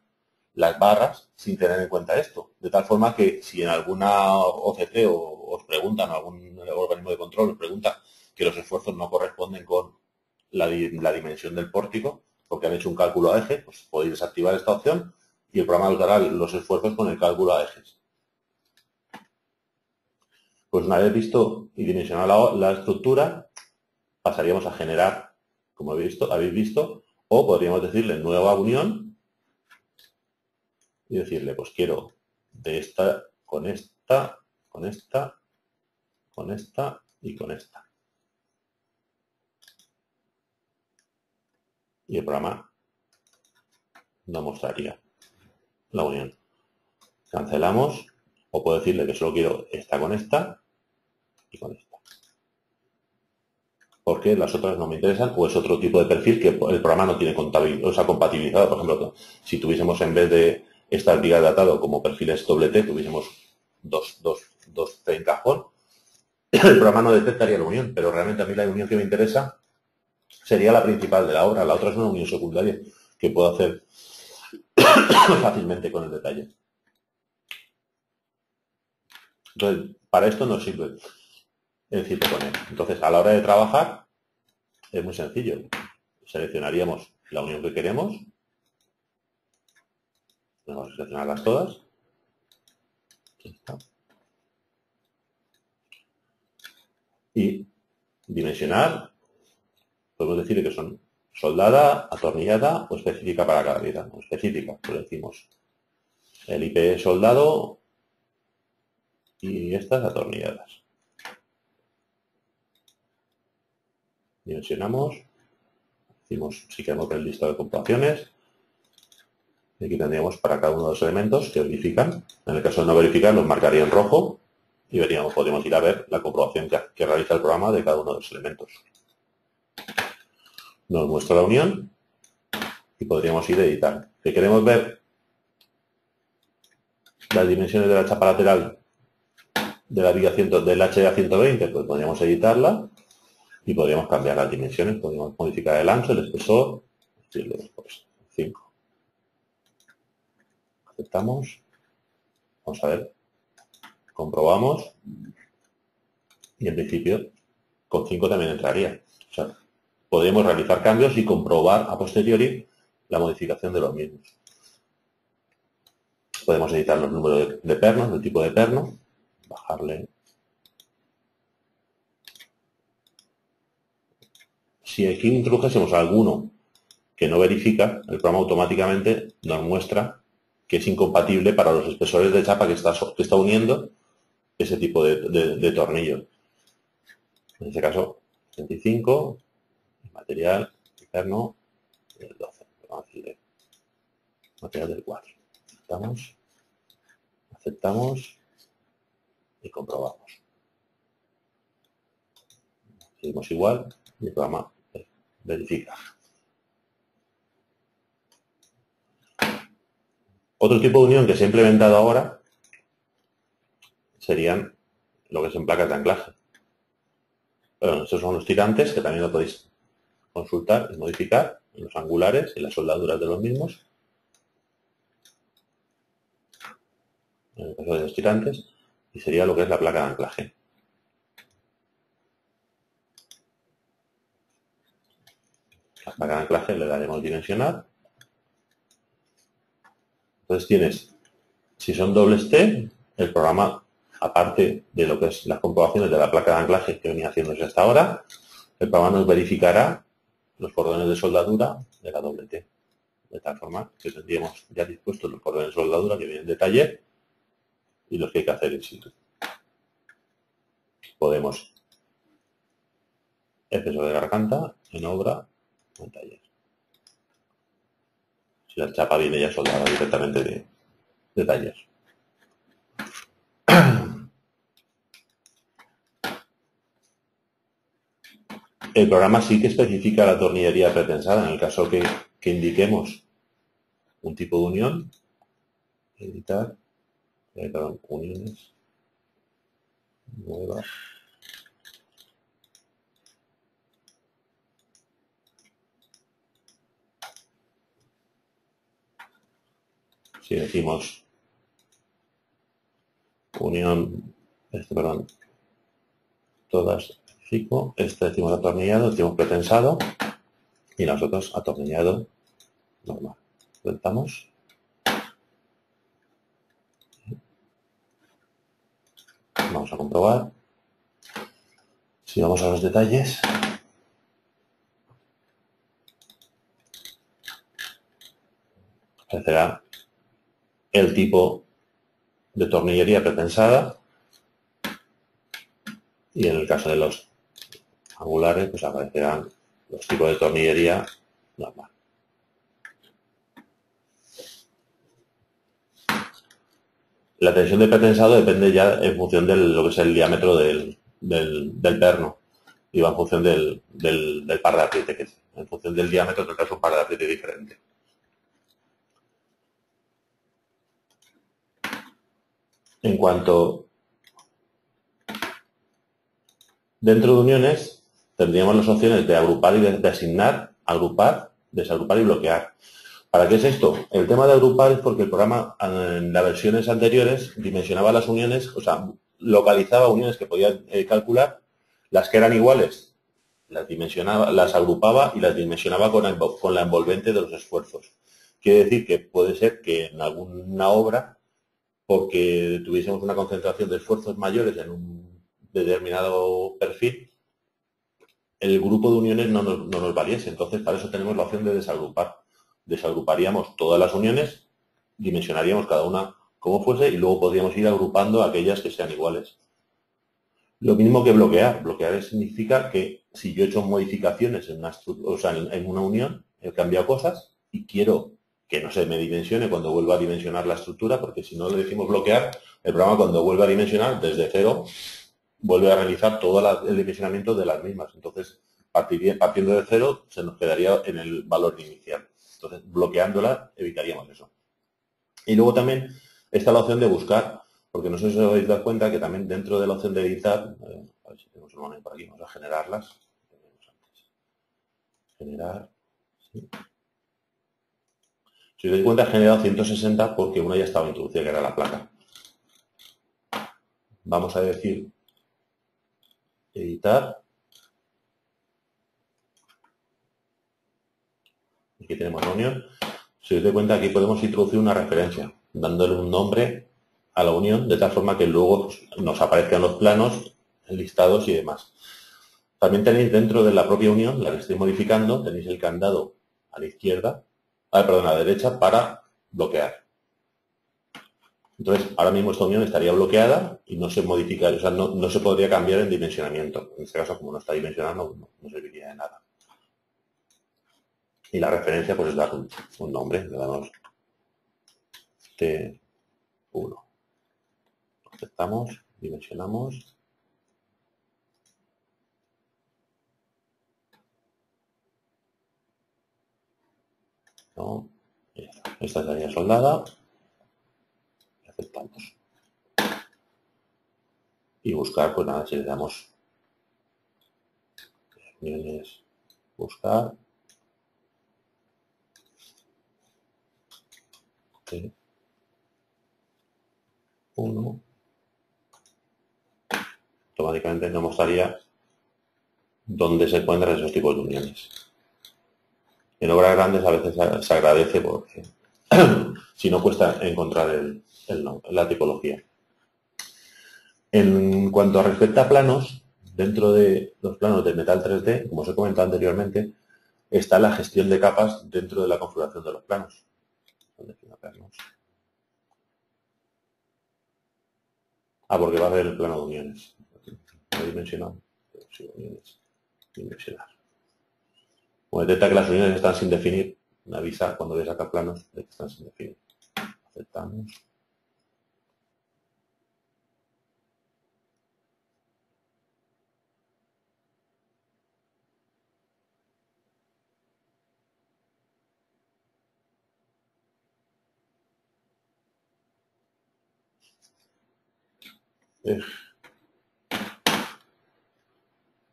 S1: las barras sin tener en cuenta esto. De tal forma que si en alguna OCT os preguntan, o algún organismo de control os pregunta que los esfuerzos no corresponden con la dimensión del pórtico, porque han hecho un cálculo a eje, pues podéis desactivar esta opción y el programa os dará los esfuerzos con el cálculo a ejes. Pues una vez visto y dimensionado la estructura, pasaríamos a generar, como habéis visto, o podríamos decirle nueva unión y decirle, pues quiero de esta, con esta, con esta, con esta y con esta. Y el programa nos mostraría la unión. Cancelamos, o puedo decirle que solo quiero esta con esta y con esta. Porque las otras no me interesan, o es otro tipo de perfil que el programa no tiene compatibilizado. Por ejemplo, si tuviésemos en vez de estas vigas de atado como perfiles doble T, tuviésemos dos T en cajón, el programa no detectaría la unión, pero realmente a mí la unión que me interesa sería la principal de la obra. La otra es una unión secundaria que puedo hacer fácilmente con el detalle. Entonces, para esto nos sirve el CIPOCONE. Entonces, a la hora de trabajar, es muy sencillo. Seleccionaríamos la unión que queremos. Vamos a seleccionarlas todas. Y dimensionar, podemos decir que son soldada, atornillada o específica para cada pieza. O específica, pues decimos el IP soldado y estas atornilladas. Dimensionamos, decimos si queremos ver el listado de comprobaciones. Y aquí tendríamos para cada uno de los elementos que verifican. En el caso de no verificar, nos marcaría en rojo y podríamos ir a ver la comprobación que realiza el programa de cada uno de los elementos. Nos muestra la unión y podríamos ir a editar. Si queremos ver las dimensiones de la chapa lateral de la viga del HDA 120, pues podríamos editarla y podríamos cambiar las dimensiones. Podríamos modificar el ancho, el espesor, decirle, pues 5. Aceptamos. Vamos a ver. Comprobamos. Y en principio, con 5 también entraría. O sea, podríamos realizar cambios y comprobar a posteriori la modificación de los mismos. Podemos editar los números de pernos, del tipo de perno, bajarle. Si aquí introdujésemos alguno que no verifica, el programa automáticamente nos muestra que es incompatible para los espesores de chapa que está uniendo ese tipo de tornillos. En este caso, 25, material interno del 12. Vamos a decirle material del 4. Aceptamos y comprobamos. Seguimos igual y el programa verifica. Otro tipo de unión que se ha implementado ahora serían lo que son placas de anclaje. Bueno, estos son los tirantes, que también lo podéis consultar y modificar en los angulares y las soldaduras de los mismos. En el caso de los tirantes, y sería lo que es la placa de anclaje. La placa de anclaje le daremos dimensionar. Entonces tienes, si son dobles T, el programa, aparte de lo que es las comprobaciones de la placa de anclaje que venía haciéndose hasta ahora, el programa nos verificará los cordones de soldadura de la doble T. De tal forma que tendríamos ya dispuestos los cordones de soldadura que vienen de taller y los que hay que hacer in situ. Podemos exceso de garganta, en obra o en taller. Si la chapa viene ya soldada directamente de taller. El programa sí que especifica la tornillería pretensada en el caso que indiquemos un tipo de unión, editar, uniones nuevas. Si decimos unión, todas fico, decimos atornillado, decimos pretensado y nosotros atornillado normal. Intentamos. Vamos a comprobar. Si vamos a los detalles, aparecerá el tipo de tornillería pretensada y en el caso de los angulares pues aparecerán los tipos de tornillería normal. La tensión de pretensado depende ya en función de lo que es el diámetro del perno y va en función del par de apriete, que en función del diámetro tendrás un par de apriete diferente. En cuanto Dentro de uniones tendríamos las opciones de agrupar y de asignar, agrupar, desagrupar y bloquear. ¿Para qué es esto? El tema de agrupar es porque el programa en las versiones anteriores dimensionaba las uniones, o sea, localizaba uniones que podía calcular, las que eran iguales las dimensionaba, las agrupaba y las dimensionaba con la envolvente de los esfuerzos. Quiere decir que puede ser que en alguna obra, porque tuviésemos una concentración de esfuerzos mayores en un determinado perfil, el grupo de uniones no nos valiese. Entonces, para eso tenemos la opción de desagrupar. Desagruparíamos todas las uniones, dimensionaríamos cada una como fuese y luego podríamos ir agrupando aquellas que sean iguales. Lo mismo que bloquear. Bloquear significa que si yo he hecho modificaciones en una, o sea, en una unión, he cambiado cosas y quiero que no se me dimensione cuando vuelva a dimensionar la estructura, porque si no le decimos bloquear, el programa cuando vuelve a dimensionar desde cero, vuelve a realizar todo el dimensionamiento de las mismas. Entonces, partiendo de cero, se nos quedaría en el valor inicial. Entonces, bloqueándola, evitaríamos eso. Y luego también está la opción de buscar, porque no sé si os habéis dado cuenta que también dentro de la opción de editar, a ver si tenemos un momento por aquí, vamos a generarlas. Generar. ¿Sí? Si os dais cuenta, he generado 160 porque una ya estaba introducida, que era la placa. Vamos a decir editar. Aquí tenemos la unión. Si os dais cuenta, aquí podemos introducir una referencia, dándole un nombre a la unión, de tal forma que luego nos aparezcan los planos, listados y demás. También tenéis dentro de la propia unión, la que estoy modificando, tenéis el candado a la izquierda, perdón, a la derecha para bloquear. Entonces, ahora mismo esta unión estaría bloqueada y no se modificaría, o sea, no se podría cambiar en dimensionamiento. En este caso, como no está dimensionado, no serviría de nada. Y la referencia, pues es dar un nombre, le damos T1. Aceptamos, dimensionamos. No, esta estaría soldada. Aceptamos. Y buscar, pues nada, si le damos uniones, buscar. T1. Automáticamente nos mostraría dónde se encuentran esos tipos de uniones. En obras grandes a veces se agradece porque si no cuesta encontrar la tipología. En cuanto a respecto a planos, dentro de los planos de Metal 3D, como os he comentado anteriormente, está la gestión de capas dentro de la configuración de los planos. Porque va a haber el plano de uniones. No he dimensionado. Sí, uniones. Dimensionar. Como detecta que las uniones están sin definir, me avisa cuando voy a sacar planos de que están sin definir. Aceptamos.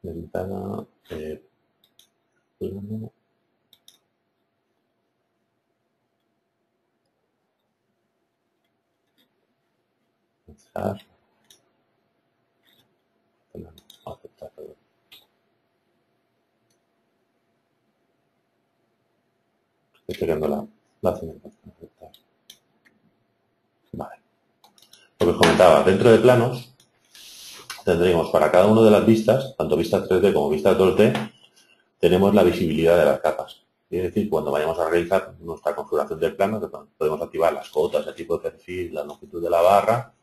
S1: Ventana, plano. Aceptar. Aceptar, perdón. Estoy checando la acción. Aceptar. Vale. Lo que os comentaba, dentro de planos tendremos para cada una de las vistas, tanto vistas 3D como vistas 2D, tenemos la visibilidad de las capas. Es decir, cuando vayamos a realizar nuestra configuración del plano, podemos activar las cotas, el tipo de perfil, la longitud de la barra,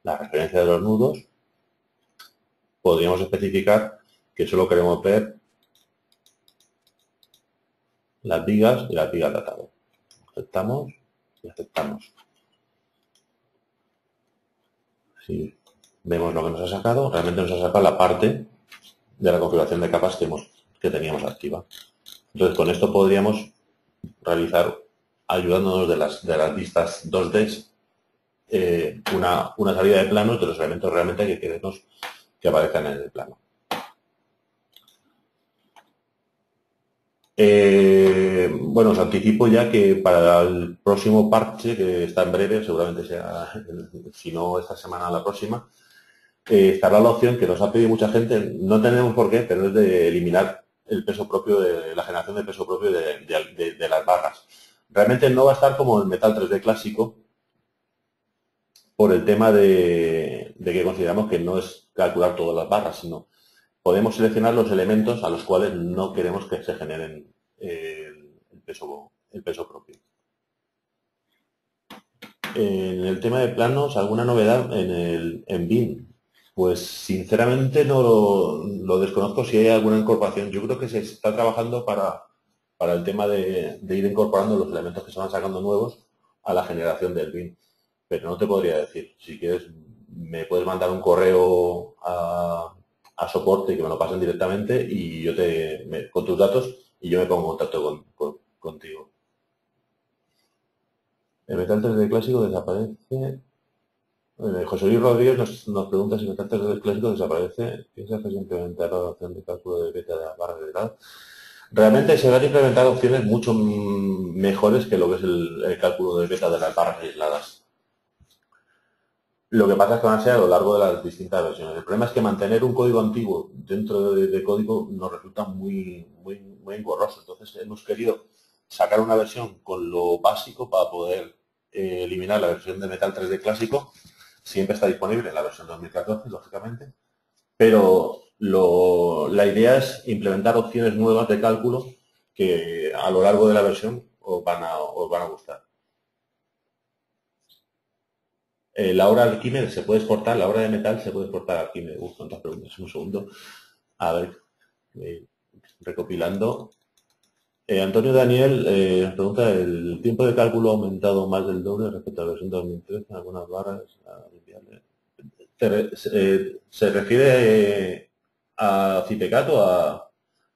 S1: la referencia de los nudos. Podríamos especificar que solo queremos ver las vigas y las vigas de atado. Aceptamos y aceptamos. Si vemos lo que nos ha sacado, realmente nos ha sacado la parte de la configuración de capas que teníamos activa. Entonces, con esto podríamos realizar, ayudándonos de las vistas 2D, una salida de planos de los elementos realmente que queremos que aparezcan en el plano. Bueno, os anticipo ya que para el próximo parche, que está en breve, seguramente sea, si no esta semana, la próxima, estará la opción que nos ha pedido mucha gente, no tenemos por qué, pero es de eliminar el peso propio, de la generación de peso propio de las barras. Realmente no va a estar como el Metal 3D clásico, por el tema de que consideramos que no es calcular todas las barras, sino podemos seleccionar los elementos a los cuales no queremos que se generen el peso propio. En el tema de planos, ¿alguna novedad en BIM? Pues sinceramente no lo desconozco si hay alguna incorporación. Yo creo que se está trabajando para el tema de ir incorporando los elementos que se van sacando nuevos a la generación del BIM. Pero no te podría decir. Si quieres, me puedes mandar un correo a soporte y que me lo pasen directamente y yo con tus datos y yo me pongo en contacto contigo. El Metal 3D clásico desaparece. José Luis Rodríguez nos pregunta si el Metal 3D clásico desaparece. ¿Qué se hace si implementar la opción de cálculo de beta de la barra de grado? Realmente se van a implementar opciones mucho mejores que lo que es el cálculo de beta de las barras aisladas. Lo que pasa es que van a ser a lo largo de las distintas versiones. El problema es que mantener un código antiguo dentro de código nos resulta muy engorroso. Entonces hemos querido sacar una versión con lo básico para poder eliminar la versión de Metal 3D clásico. Siempre está disponible en la versión 2014, lógicamente. Pero la idea es implementar opciones nuevas de cálculo que a lo largo de la versión os van a gustar. La obra Arquímedes se puede exportar, la obra de metal se puede exportar a Arquímedes. ¿Cuántas preguntas? Un segundo. A ver, recopilando. Antonio Daniel nos pregunta, ¿el tiempo de cálculo ha aumentado más del doble respecto a la versión 2013 en algunas barras? ¿Se refiere a CIPECAT o a...?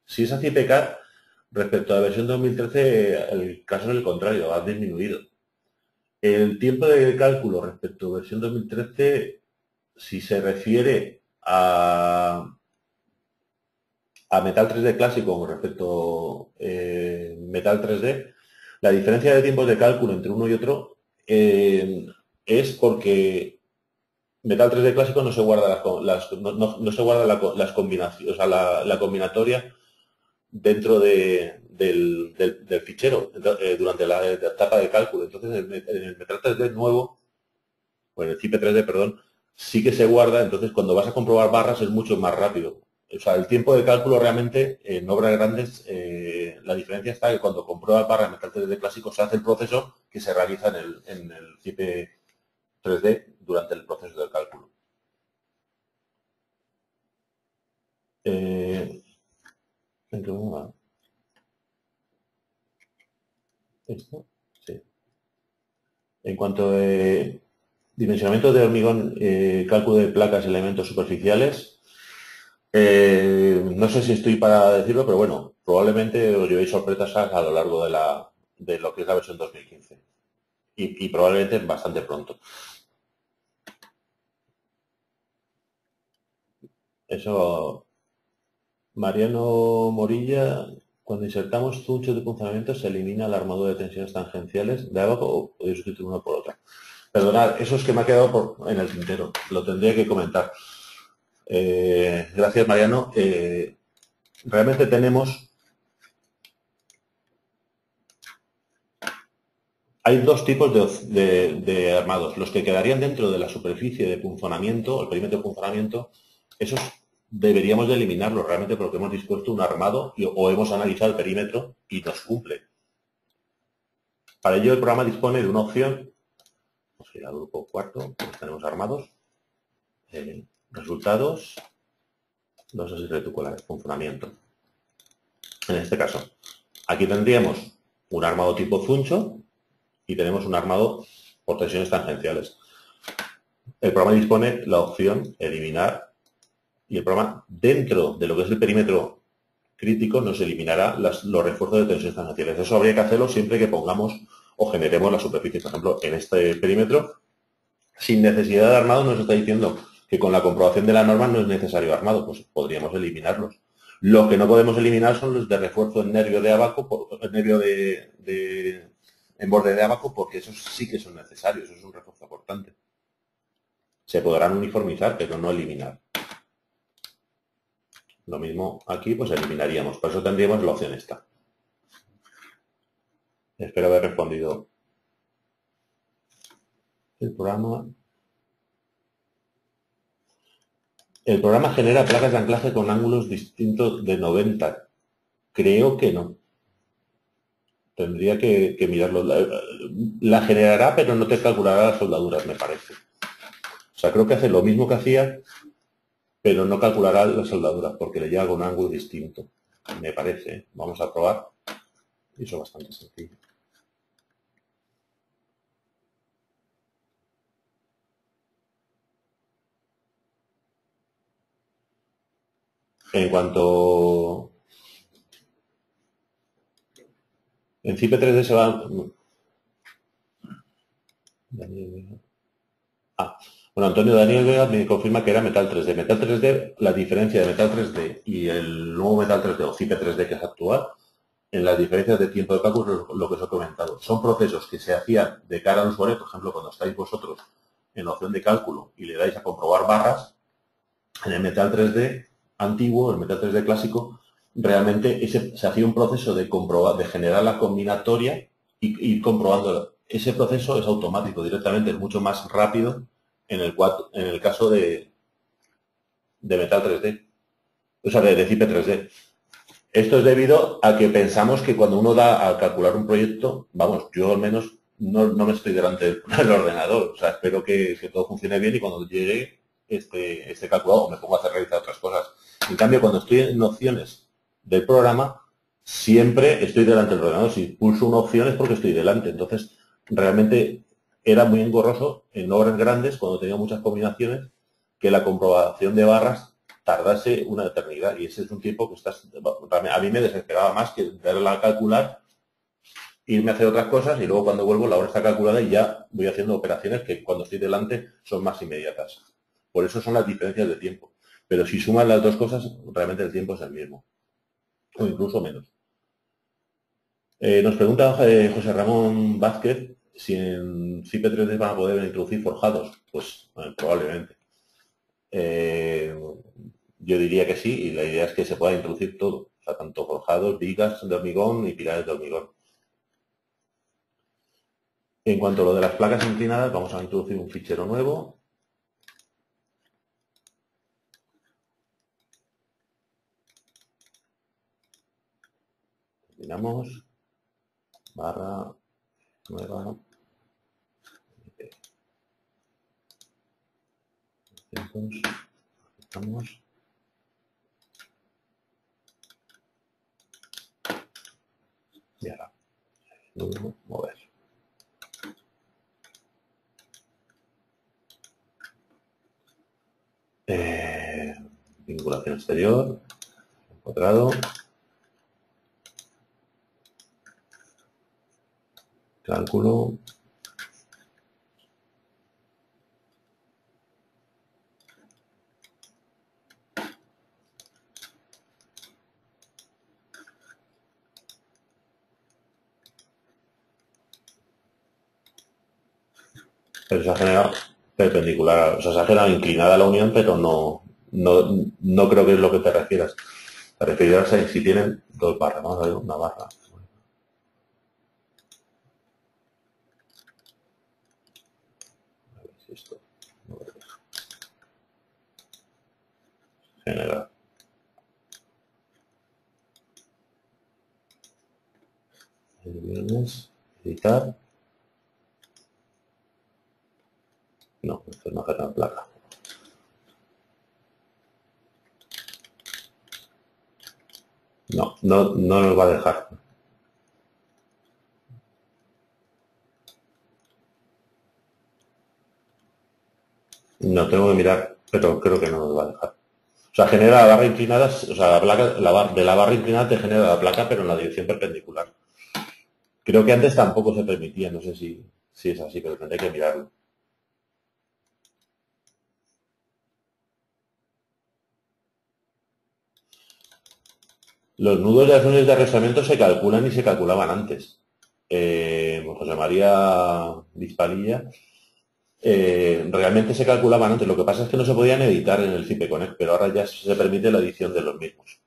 S1: Si es a CIPECAT, respecto a la versión 2013, el caso es el contrario, ha disminuido. El tiempo de cálculo respecto a versión 2013, si se refiere a Metal 3D clásico con respecto a Metal 3D, la diferencia de tiempos de cálculo entre uno y otro es porque Metal 3D clásico no se guarda no se guarda las combinaciones, o sea, la combinatoria dentro del fichero durante la etapa de cálculo. Entonces, en el Metal 3D nuevo, o en el CIPE 3D, perdón, sí que se guarda. Entonces, cuando vas a comprobar barras es mucho más rápido. O sea, el tiempo de cálculo realmente en obras grandes, la diferencia está que cuando compruebas barras en Metal 3D clásico se hace el proceso que se realiza en el CIPE 3D durante el proceso de cálculo. ¿Esto? Sí. En cuanto a dimensionamiento de hormigón, cálculo de placas y elementos superficiales, no sé si estoy para decirlo, pero bueno, probablemente os llevéis sorpresas a lo largo de lo que es la versión 2015. Y probablemente bastante pronto. Eso, Mariano Morilla, cuando insertamos zuchos de punzamiento se elimina el armado de tensiones tangenciales de abajo o podéis sustituir una por otra. Perdonad, eso es que me ha quedado en el tintero, lo tendría que comentar. Gracias, Mariano. Realmente hay dos tipos de armados. Los que quedarían dentro de la superficie de punzonamiento, el perímetro de punzonamiento, esos deberíamos de eliminarlos realmente porque hemos dispuesto un armado o hemos analizado el perímetro y nos cumple. Para ello el programa dispone de una opción, vamos a ir al grupo cuarto, pues tenemos armados, resultados, no sé si reticular, funcionamiento. En este caso, aquí tendríamos un armado tipo Zuncho y tenemos un armado por tensiones tangenciales. El programa dispone la opción eliminar y el programa dentro de lo que es el perímetro crítico nos eliminará los refuerzos de tensiones tangenciales. Eso habría que hacerlo siempre que pongamos o generemos la superficie. Por ejemplo, en este perímetro, sin necesidad de armado, nos está diciendo que con la comprobación de la norma no es necesario armado, pues podríamos eliminarlos. Lo que no podemos eliminar son los de refuerzo en nervio de abaco, en nervio en borde de abaco, porque esos sí que son necesarios, eso es un refuerzo importante. Se podrán uniformizar, pero no eliminar. Lo mismo aquí, pues eliminaríamos. Por eso tendríamos la opción esta. Espero haber respondido. El programa genera placas de anclaje con ángulos distintos de 90. Creo que no. Tendría que mirarlo. La generará, pero no te calculará las soldaduras, me parece. O sea, creo que hace lo mismo que hacía, pero no calculará las soldaduras, porque le llega con un ángulo distinto. Me parece. Vamos a probar. Y eso es bastante sencillo. En cuanto... En CIP 3D se va... Bueno, Antonio Daniel Vega me confirma que era Metal 3D. Metal 3D, la diferencia de Metal 3D y el nuevo Metal 3D o CIP 3D que es actual, en las diferencias de tiempo de cálculo es lo que os he comentado. Son procesos que se hacían de cara al usuario, por ejemplo, cuando estáis vosotros en la opción de cálculo y le dais a comprobar barras, en el Metal 3D antiguo, el Metal 3D clásico, realmente se hacía un proceso de comprobar, de generar la combinatoria y ir comprobando. Ese proceso es automático directamente, es mucho más rápido en el caso de Metal 3D, o sea, de CIP 3D. Esto es debido a que pensamos que cuando uno da a calcular un proyecto, vamos, yo al menos no me estoy delante del ordenador, o sea, espero que todo funcione bien y cuando llegue este calculado me pongo a realizar otras cosas. En cambio, cuando estoy en opciones del programa, siempre estoy delante del ordenador. Si pulso una opción es porque estoy delante. Entonces, realmente era muy engorroso en obras grandes, cuando tenía muchas combinaciones, que la comprobación de barras tardase una eternidad. Y ese es un tiempo que a mí me desesperaba más que darle a calcular, irme a hacer otras cosas y luego cuando vuelvo la hora está calculada y ya voy haciendo operaciones que cuando estoy delante son más inmediatas. Por eso son las diferencias de tiempo. Pero si suman las dos cosas, realmente el tiempo es el mismo. O incluso menos. Nos pregunta José Ramón Vázquez si en CIP 3D van a poder introducir forjados. Pues probablemente. Yo diría que sí, y la idea es que se pueda introducir todo. O sea, tanto forjados, vigas de hormigón y pilares de hormigón. En cuanto a lo de las placas inclinadas, vamos a introducir un fichero nuevo. Terminamos. Barra nueva. Aceptamos. Y ahora, mover. Vinculación exterior. Cuadrado. Cálculo. Pero se ha generado perpendicular, o sea, se ha generado inclinada la unión, pero no creo que es lo que te refieras. Te refieres a si tienen dos barras, vamos a ver una barra. A ver si esto genera. El viernes, editar. No, esto es una generar placa. No nos va a dejar. No tengo que mirar, pero creo que no nos va a dejar. O sea, genera la barra inclinada, o sea, de la barra inclinada te genera la placa, pero en la dirección perpendicular. Creo que antes tampoco se permitía, no sé si es así, pero tendré que mirarlo. Los nudos de las uniones de arrastramiento se calculan y se calculaban antes. José María Disparilla, realmente se calculaban antes. Lo que pasa es que no se podían editar en el CIPE-Connect, pero ahora ya se permite la edición de los mismos.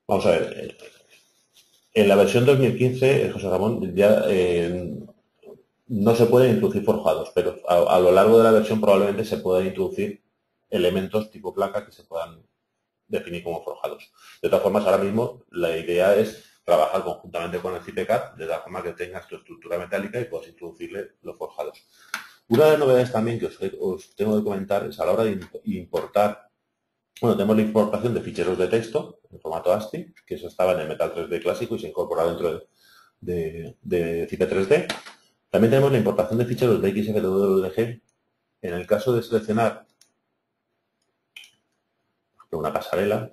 S1: Vamos a ver. En la versión 2015, José Ramón, ya no se pueden introducir forjados, pero a lo largo de la versión probablemente se puedan introducir elementos tipo placa que se puedan definir como forjados. De todas formas, ahora mismo la idea es trabajar conjuntamente con el CIPECAD de tal forma que tengas tu estructura metálica y puedas introducirle los forjados. Una de las novedades también que os tengo que comentar es a la hora de importar. Bueno, tenemos la importación de ficheros de texto en formato ASCII, que eso estaba en el Metal 3D clásico y se incorpora dentro de CIPE 3D. También tenemos la importación de ficheros de XFWG. En el caso de seleccionar una pasarela,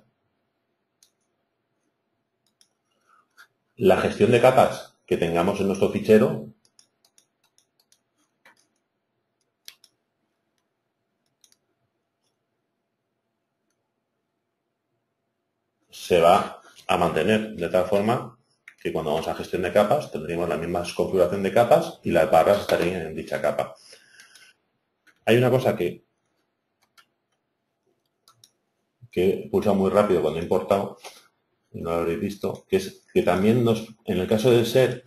S1: la gestión de capas que tengamos en nuestro fichero se va a mantener de tal forma que cuando vamos a gestión de capas tendríamos la misma configuración de capas y las barras estarían en dicha capa. Hay una cosa que he pulsado muy rápido cuando he importado, y no lo habréis visto, que es que también en el caso de ser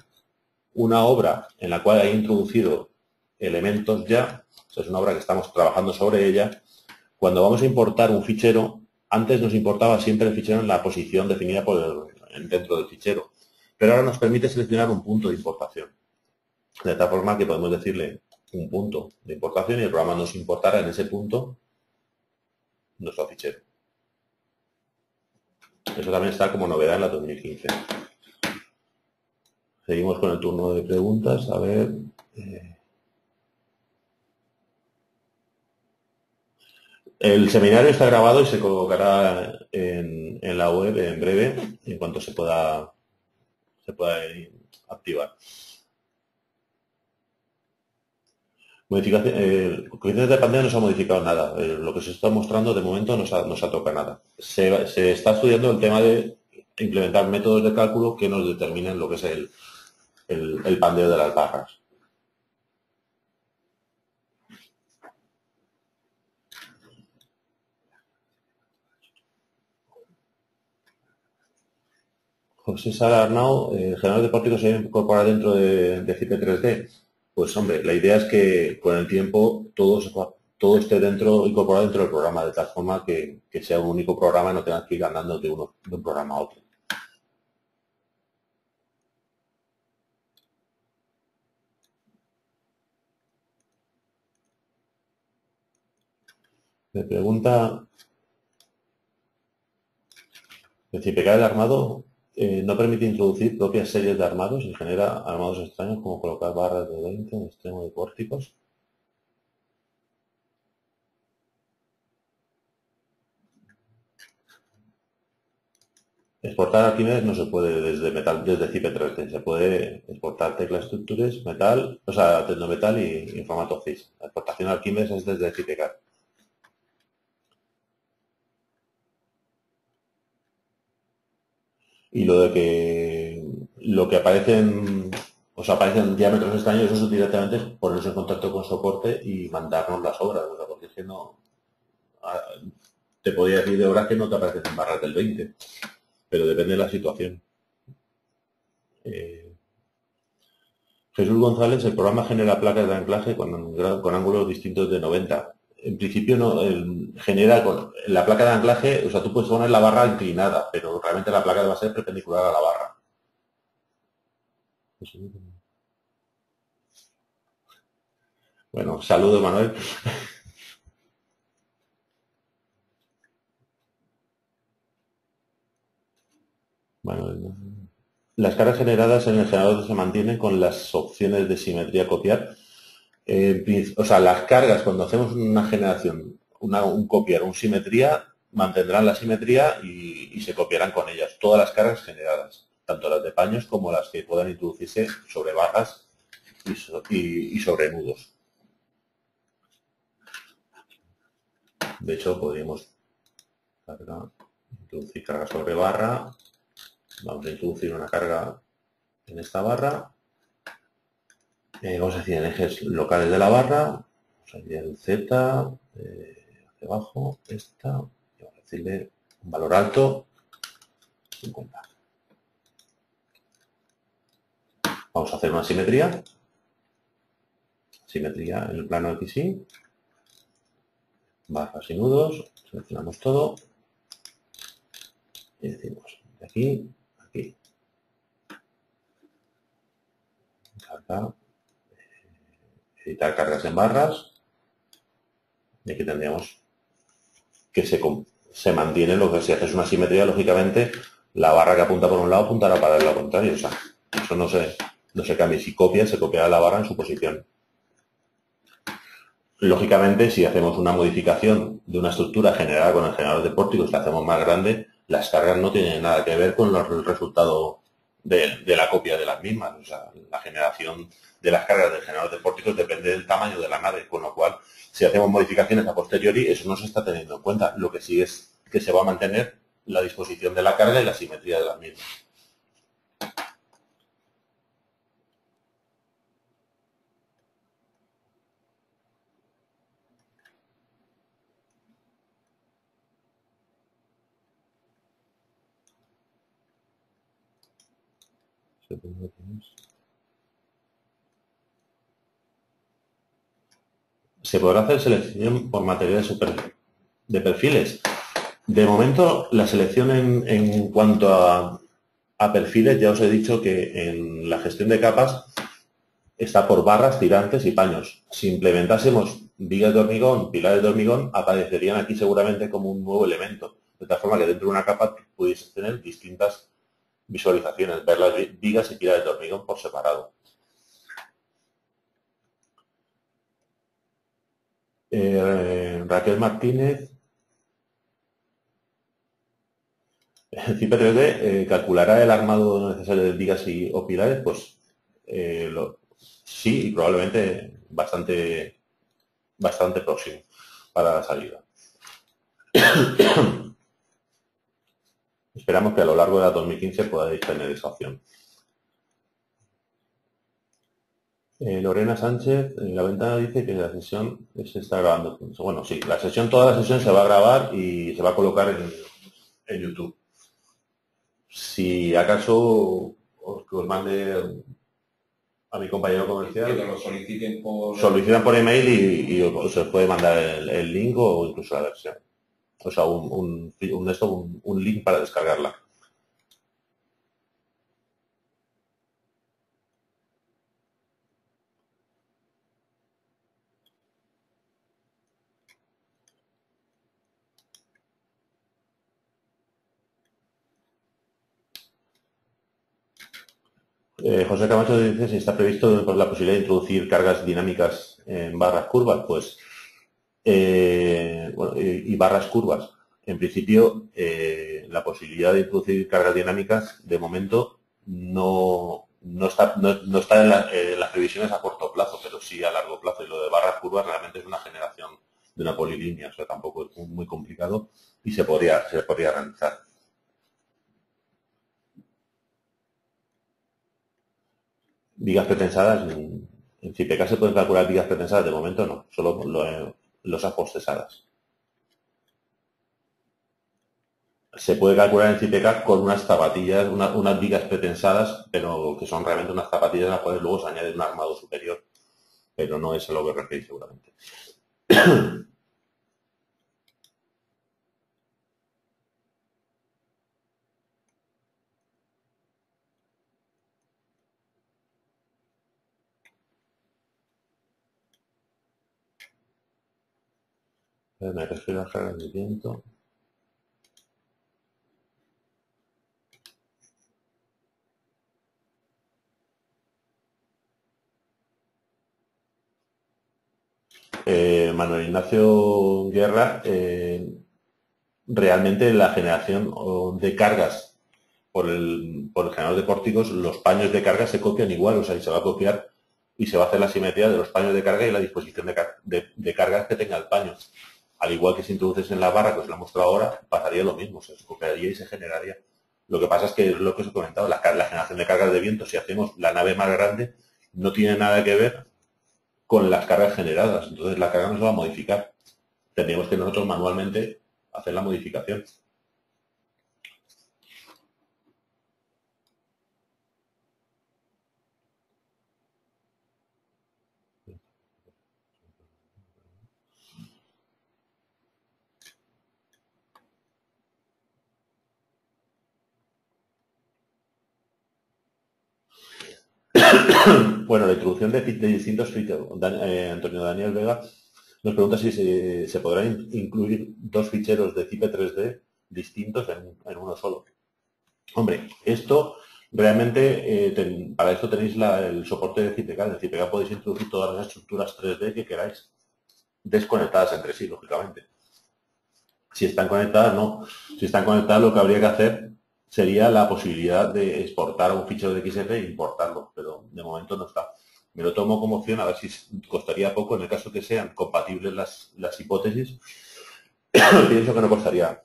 S1: una obra en la cual hay introducido elementos ya, o sea, es una obra que estamos trabajando sobre ella, cuando vamos a importar un fichero, antes nos importaba siempre el fichero en la posición definida dentro del fichero, pero ahora nos permite seleccionar un punto de importación. De tal forma que podemos decirle un punto de importación y el programa nos importará en ese punto nuestro fichero. Eso también está como novedad en la 2015. Seguimos con el turno de preguntas. A ver. El seminario está grabado y se colocará en la web en breve, en cuanto se pueda activar. Coeficientes de pandemia no se ha modificado nada. Lo que se está mostrando de momento no se toca nada. Se está estudiando el tema de implementar métodos de cálculo que nos determinen lo que es el pandeo de las barras. José Sara Arnau, el generador deportivo se incorpora dentro de CIPE 3D. Pues hombre, la idea es que con el tiempo todo esté incorporado dentro del programa, de tal forma que sea un único programa y no tengas que ir andando de un programa a otro. Me pregunta, el CIPECAD de armado no permite introducir propias series de armados y genera armados extraños como colocar barras de 20 en extremo de pórticos. Exportar Arquímedes no se puede desde CIPE 3D. Se puede exportar teclas estructuras, metal, o sea, tecnometal y en formato CIS. La exportación Arquímedes es desde CIPECAD. Y lo que aparecen, o sea, aparecen diámetros extraños, eso directamente es ponerse en contacto con soporte y mandarnos las obras, o sea, porque es que no, te podría decir de obras que no te aparecen en barras del 20, pero depende de la situación. Jesús González, el programa genera placas de anclaje con ángulos distintos de 90. En principio no genera con la placa de anclaje, o sea, tú puedes poner la barra inclinada, pero realmente la placa va a ser perpendicular a la barra. Bueno, saludos, Manuel. Manuel. Las cargas generadas en el generador se mantienen con las opciones de simetría copiar. O sea, las cargas cuando hacemos una generación, un copiar, un simetría, mantendrán la simetría y se copiarán con ellas. Todas las cargas generadas, tanto las de paños como las que puedan introducirse sobre barras y sobre nudos. De hecho, podríamos introducir carga sobre barra. Vamos a introducir una carga en esta barra. Vamos a decir en ejes locales de la barra. Vamos a ir el Z, hacia abajo, esta. Y vamos a decirle un valor alto, 50. Vamos a hacer una simetría. Simetría en el plano X, Y. Barras y nudos. Seleccionamos todo. Y decimos de aquí a aquí. Carga. Editar cargas en barras. Y aquí tendríamos que se mantiene lo que si haces una simetría, lógicamente, la barra que apunta por un lado apuntará para el lado contrario. O sea, eso no se cambia. Si copia, se copiará la barra en su posición. Lógicamente, si hacemos una modificación de una estructura generada con el generador de pórticos, la hacemos más grande, las cargas no tienen nada que ver con el resultado de la copia de las mismas. O sea, la generación de las cargas del generador de pórticos depende del tamaño de la nave, con lo cual, si hacemos modificaciones a posteriori, eso no se está teniendo en cuenta. Lo que sí es que se va a mantener la disposición de la carga y la simetría de las mismas. ¿Se podrá hacer selección por materiales de perfiles? De momento, la selección en cuanto a perfiles, ya os he dicho que en la gestión de capas está por barras, tirantes y paños. Si implementásemos vigas de hormigón, pilares de hormigón, aparecerían aquí seguramente como un nuevo elemento. De tal forma que dentro de una capa pudieses tener distintas visualizaciones, ver las vigas y pilares de hormigón por separado. Raquel Martínez. El CIP 3D calculará el armado necesario de vigas o pilares, pues sí, y probablemente bastante próximo para la salida. Esperamos que a lo largo de la 2015 podáis tener esa opción. Lorena Sánchez, en la ventana dice que la sesión se está grabando. Bueno, sí, toda la sesión se va a grabar y se va a colocar en YouTube. Si acaso os mande a mi compañero comercial,
S2: que lo
S1: solicitan por email y os puede mandar el link o incluso la versión. O sea, un link para descargarla. José Camacho dice si está previsto la posibilidad de introducir cargas dinámicas en barras curvas, pues y barras curvas. En principio, la posibilidad de introducir cargas dinámicas, de momento, no está en las previsiones a corto plazo, pero sí a largo plazo. Y lo de barras curvas realmente es una generación de una polilínea, o sea, tampoco es muy complicado y se podría realizar. Vigas pretensadas, en CIPK se pueden calcular vigas pretensadas, de momento no, solo los apostesadas. Se puede calcular en CIPK con unas zapatillas, unas vigas pretensadas, pero que son realmente unas zapatillas a las cuales luego se añade un armado superior, pero no es a lo que referís seguramente. Me refiero a cargas de viento. Manuel Ignacio Guerra, realmente la generación de cargas por el generador de pórticos, los paños de carga se copian igual, o sea, y se va a copiar y se va a hacer la simetría de los paños de carga y la disposición de cargas que tenga el paño. Al igual que si introduces en la barra, que os la he mostrado ahora, pasaría lo mismo, se copiaría y se generaría. Lo que pasa es que es lo que os he comentado, la generación de cargas de viento, si hacemos la nave más grande, no tiene nada que ver con las cargas generadas. Entonces la carga no se va a modificar. Tendríamos que nosotros manualmente hacer la modificación. Bueno, la introducción de distintos ficheros. Antonio Daniel Vega nos pregunta si se podrán incluir dos ficheros de CIPE 3D distintos en uno solo. Hombre, esto realmente, para esto tenéis el soporte de CIPK. En CIPK podéis introducir todas las estructuras 3D que queráis, desconectadas entre sí, lógicamente. Si están conectadas, no. Si están conectadas, lo que habría que hacer sería la posibilidad de exportar un fichero de XF e importarlo, pero de momento no está. Me lo tomo como opción, a ver si costaría poco, en el caso que sean compatibles las hipótesis, pienso que no costaría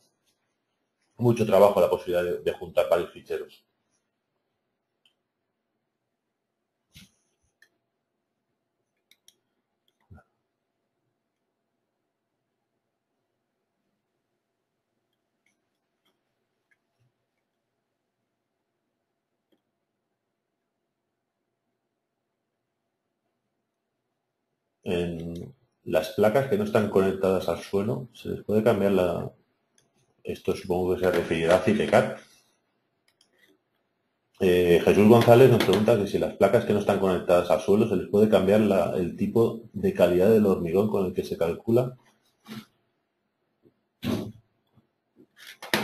S1: mucho trabajo la posibilidad de juntar varios ficheros. En las placas que no están conectadas al suelo, se les puede cambiar la... Esto supongo que se referirá a CITECAT. Jesús González nos pregunta que si las placas que no están conectadas al suelo se les puede cambiar el tipo de calidad del hormigón con el que se calcula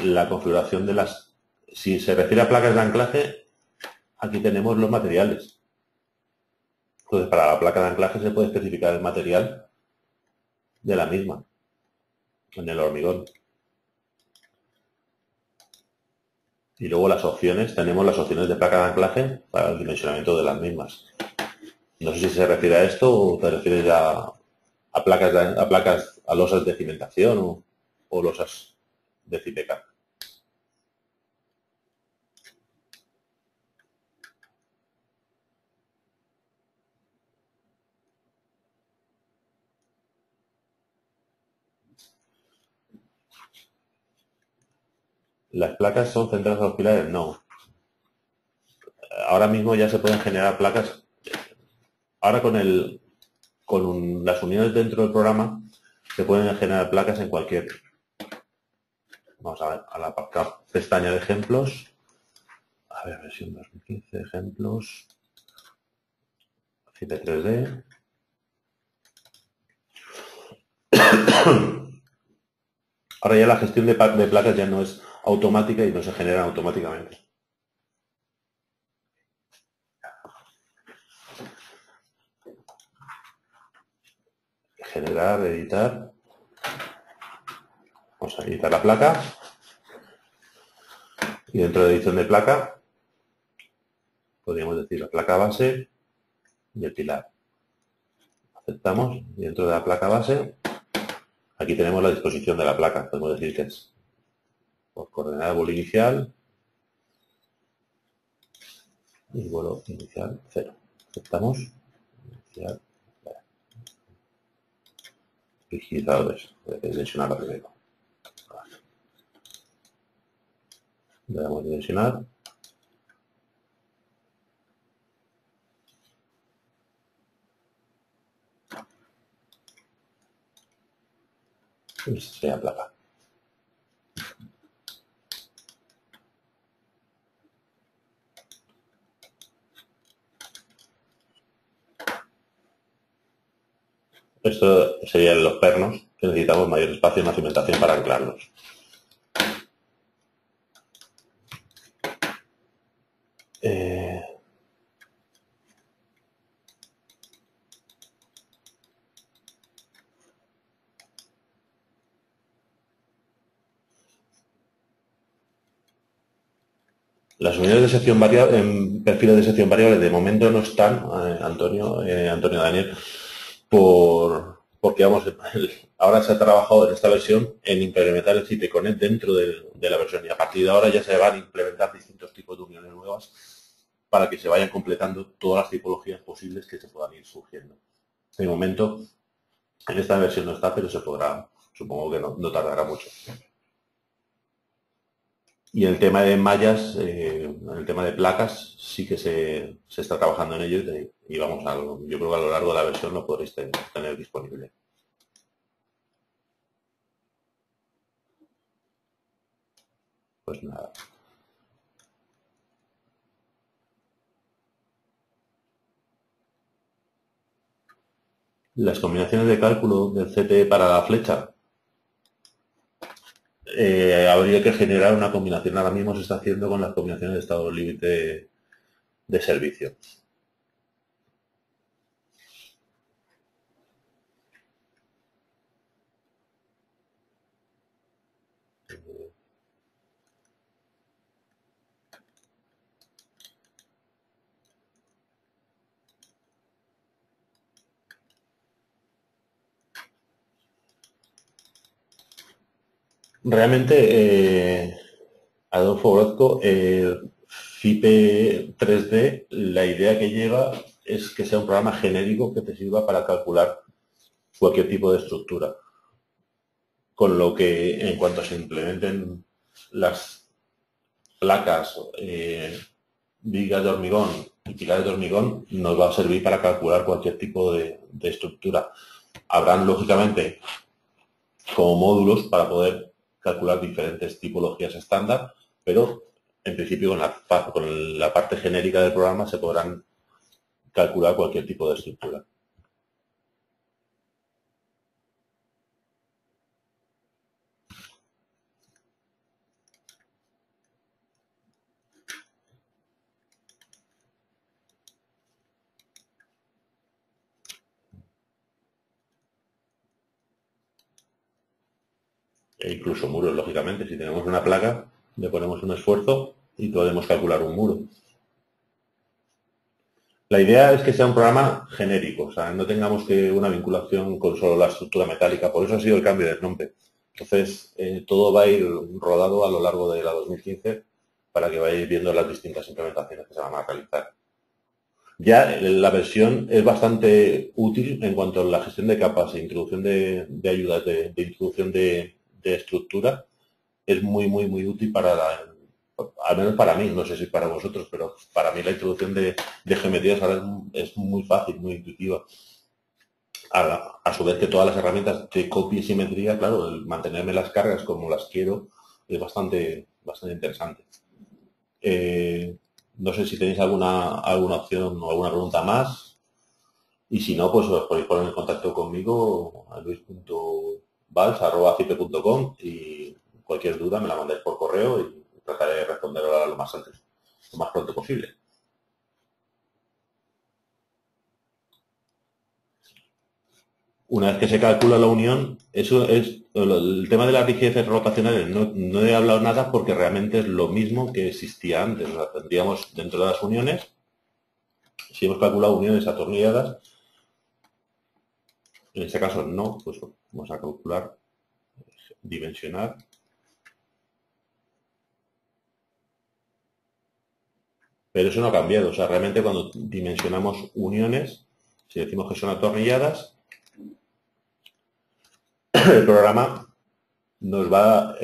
S1: la configuración de las... Si se refiere a placas de anclaje, aquí tenemos los materiales. Entonces, para la placa de anclaje se puede especificar el material de la misma, en el hormigón. Y luego las opciones, tenemos las opciones de placa de anclaje para el dimensionamiento de las mismas. No sé si se refiere a esto o te refieres a placas, a losas de cimentación o losas de CIPK. ¿Las placas son centradas a los pilares? No. Ahora mismo ya se pueden generar placas. Ahora con las unidades dentro del programa se pueden generar placas en cualquier. Vamos a ver, a la pestaña de ejemplos. A ver, versión 2015, ejemplos. CIPE 3D. Ahora ya la gestión de placas ya no es automática y no se generan automáticamente. Generar, editar. Vamos a editar la placa. Y dentro de edición de placa, podríamos decir la placa base y el pilar. Aceptamos. Y dentro de la placa base, aquí tenemos la disposición de la placa. Podemos decir que es por coordenada vuelo inicial y vuelo inicial 0. Aceptamos. Inicial. Rigidizadores. Voy a dimensionarla primero. Le damos a dimensionar. Y se aplaca. Esto serían los pernos, que necesitamos mayor espacio y más cimentación para anclarlos. Las unidades de sección variable, en perfiles de sección variable de momento no están, Antonio Daniel, porque vamos, ahora se ha trabajado en esta versión en implementar el CIPEConnect dentro de la versión y a partir de ahora ya se van a implementar distintos tipos de uniones nuevas para que se vayan completando todas las tipologías posibles que se puedan ir surgiendo. De momento, en esta versión no está, pero se podrá, supongo que no tardará mucho. Y el tema de mallas, el tema de placas, sí que se está trabajando en ello y vamos, yo creo que a lo largo de la versión lo podréis tener disponible. Pues nada. Las combinaciones de cálculo del CTE para la flecha, habría que generar una combinación. Ahora mismo se está haciendo con las combinaciones de estado límite de servicio. Realmente, Adolfo Orozco, FIPE 3D, la idea que lleva es que sea un programa genérico que te sirva para calcular cualquier tipo de estructura. Con lo que en cuanto se implementen las placas, vigas de hormigón y pilares de hormigón, nos va a servir para calcular cualquier tipo de estructura. Habrán, lógicamente, como módulos para poder calcular diferentes tipologías estándar, pero en principio con la parte genérica del programa se podrán calcular cualquier tipo de estructura. E incluso muros, lógicamente. Si tenemos una placa, le ponemos un esfuerzo y podemos calcular un muro. La idea es que sea un programa genérico, o sea, no tengamos que una vinculación con solo la estructura metálica, por eso ha sido el cambio del nombre. Entonces, todo va a ir rodado a lo largo de la 2015 para que vayáis viendo las distintas implementaciones que se van a realizar. Ya la versión es bastante útil en cuanto a la gestión de capas e introducción de ayudas de introducción de estructura. Es muy útil al menos para mí, no sé si para vosotros, pero para mí la introducción de geometrías ahora es muy fácil, muy intuitiva. A su vez que todas las herramientas de copia y simetría, claro, el mantenerme las cargas como las quiero es bastante interesante. No sé si tenéis alguna opción o alguna pregunta más. Y si no, pues os podéis poner en contacto conmigo a luis.vals@cipe.com y cualquier duda me la mandáis por correo y trataré de responder lo más antes, lo más pronto posible. Una vez que se calcula la unión, eso es el tema de las rigideces rotacionales. No he hablado nada porque realmente es lo mismo que existía antes. O sea, tendríamos dentro de las uniones, si hemos calculado uniones atornilladas, en este caso no, pues vamos a calcular, dimensionar. Pero eso no ha cambiado. O sea, realmente cuando dimensionamos uniones, si decimos que son atornilladas, el programa nos va a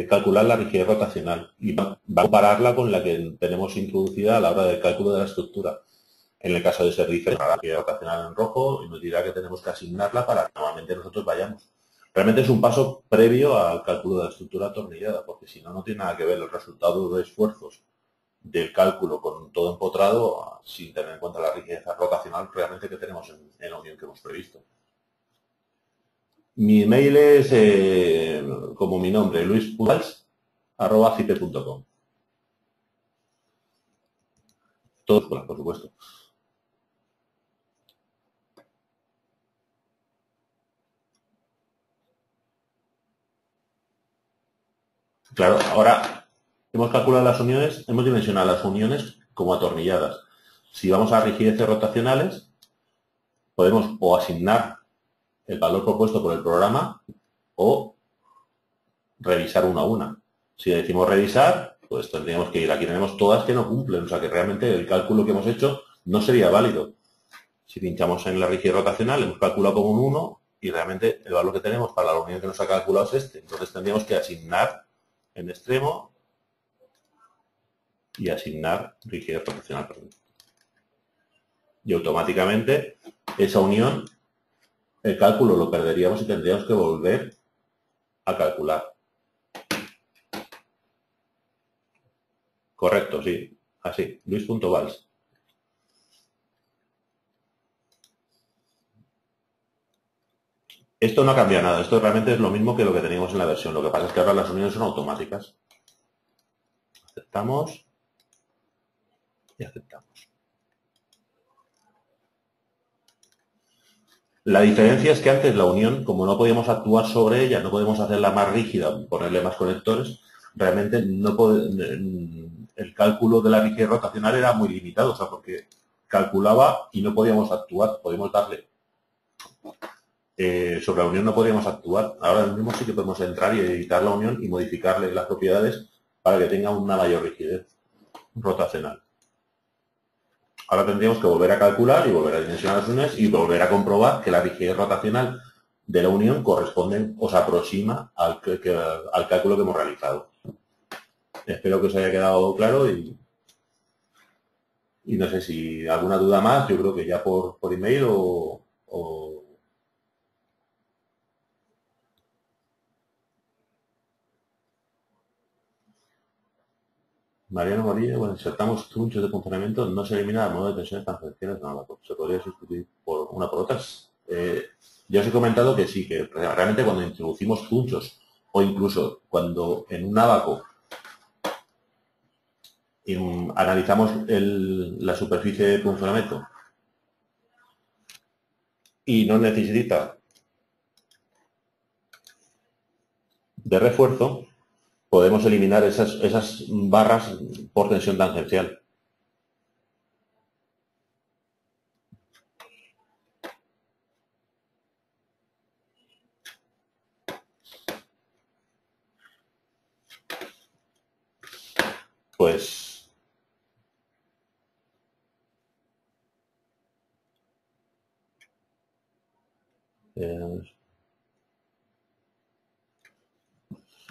S1: calcular la rigidez rotacional y va a compararla con la que tenemos introducida a la hora del cálculo de la estructura. En el caso de ser diferente, la rigidez rotacional en rojo y nos dirá que tenemos que asignarla para que normalmente nosotros vayamos. Realmente es un paso previo al cálculo de la estructura atornillada, porque si no, no tiene nada que ver los resultados de esfuerzos del cálculo con todo empotrado sin tener en cuenta la rigidez rotacional realmente que tenemos en la unión que hemos previsto. Mi email es como mi nombre, luis.vals@cipe.com. Todo por supuesto. Claro, ahora hemos calculado las uniones, hemos dimensionado las uniones como atornilladas. Si vamos a rigideces rotacionales, podemos o asignar el valor propuesto por el programa o revisar una a una. Si decimos revisar, pues tendríamos que ir. Aquí tenemos todas que no cumplen, o sea que realmente el cálculo que hemos hecho no sería válido. Si pinchamos en la rigidez rotacional, hemos calculado como un 1 y realmente el valor que tenemos para la unión que nos ha calculado es este. Entonces tendríamos que asignar en extremo y asignar rigidez rotacional. Y automáticamente esa unión, el cálculo lo perderíamos y tendríamos que volver a calcular. Correcto, sí. Así, Luis.vals. Esto no ha cambiado nada. Esto realmente es lo mismo que lo que teníamos en la versión. Lo que pasa es que ahora las uniones son automáticas. Aceptamos y aceptamos. La diferencia es que antes la unión, como no podíamos actuar sobre ella, no podemos hacerla más rígida, ponerle más conectores, realmente no el cálculo de la rigidez rotacional era muy limitado, o sea, porque calculaba y no podíamos actuar, podíamos darle. Sobre la unión no podíamos actuar. Ahora mismo sí que podemos entrar y editar la unión y modificarle las propiedades para que tenga una mayor rigidez rotacional. Ahora tendríamos que volver a calcular y volver a dimensionar las uniones y volver a comprobar que la rigidez rotacional de la unión corresponde o se aproxima al cálculo que hemos realizado. Espero que os haya quedado claro y no sé si alguna duda más, yo creo que ya por email o... Mariano Morillo, cuando insertamos trunchos de funcionamiento, no se elimina el modo de tensiones tangenciales, no, se podría sustituir por una por otras. Ya os he comentado que sí, que realmente cuando introducimos trunchos o incluso cuando en un abaco analizamos la superficie de funcionamiento y no necesita de refuerzo, podemos eliminar esas barras por tensión tangencial.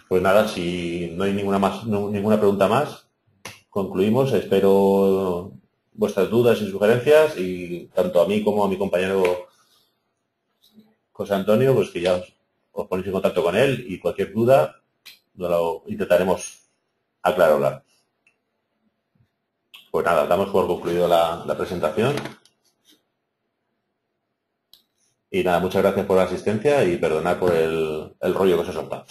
S1: Pues nada, si no hay ninguna pregunta más, concluimos. Espero vuestras dudas y sugerencias y tanto a mí como a mi compañero José Antonio, pues que ya os ponéis en contacto con él y cualquier duda lo intentaremos aclararla. Pues nada, damos por concluido la presentación. Y nada, muchas gracias por la asistencia y perdonad por el rollo que os he soltado.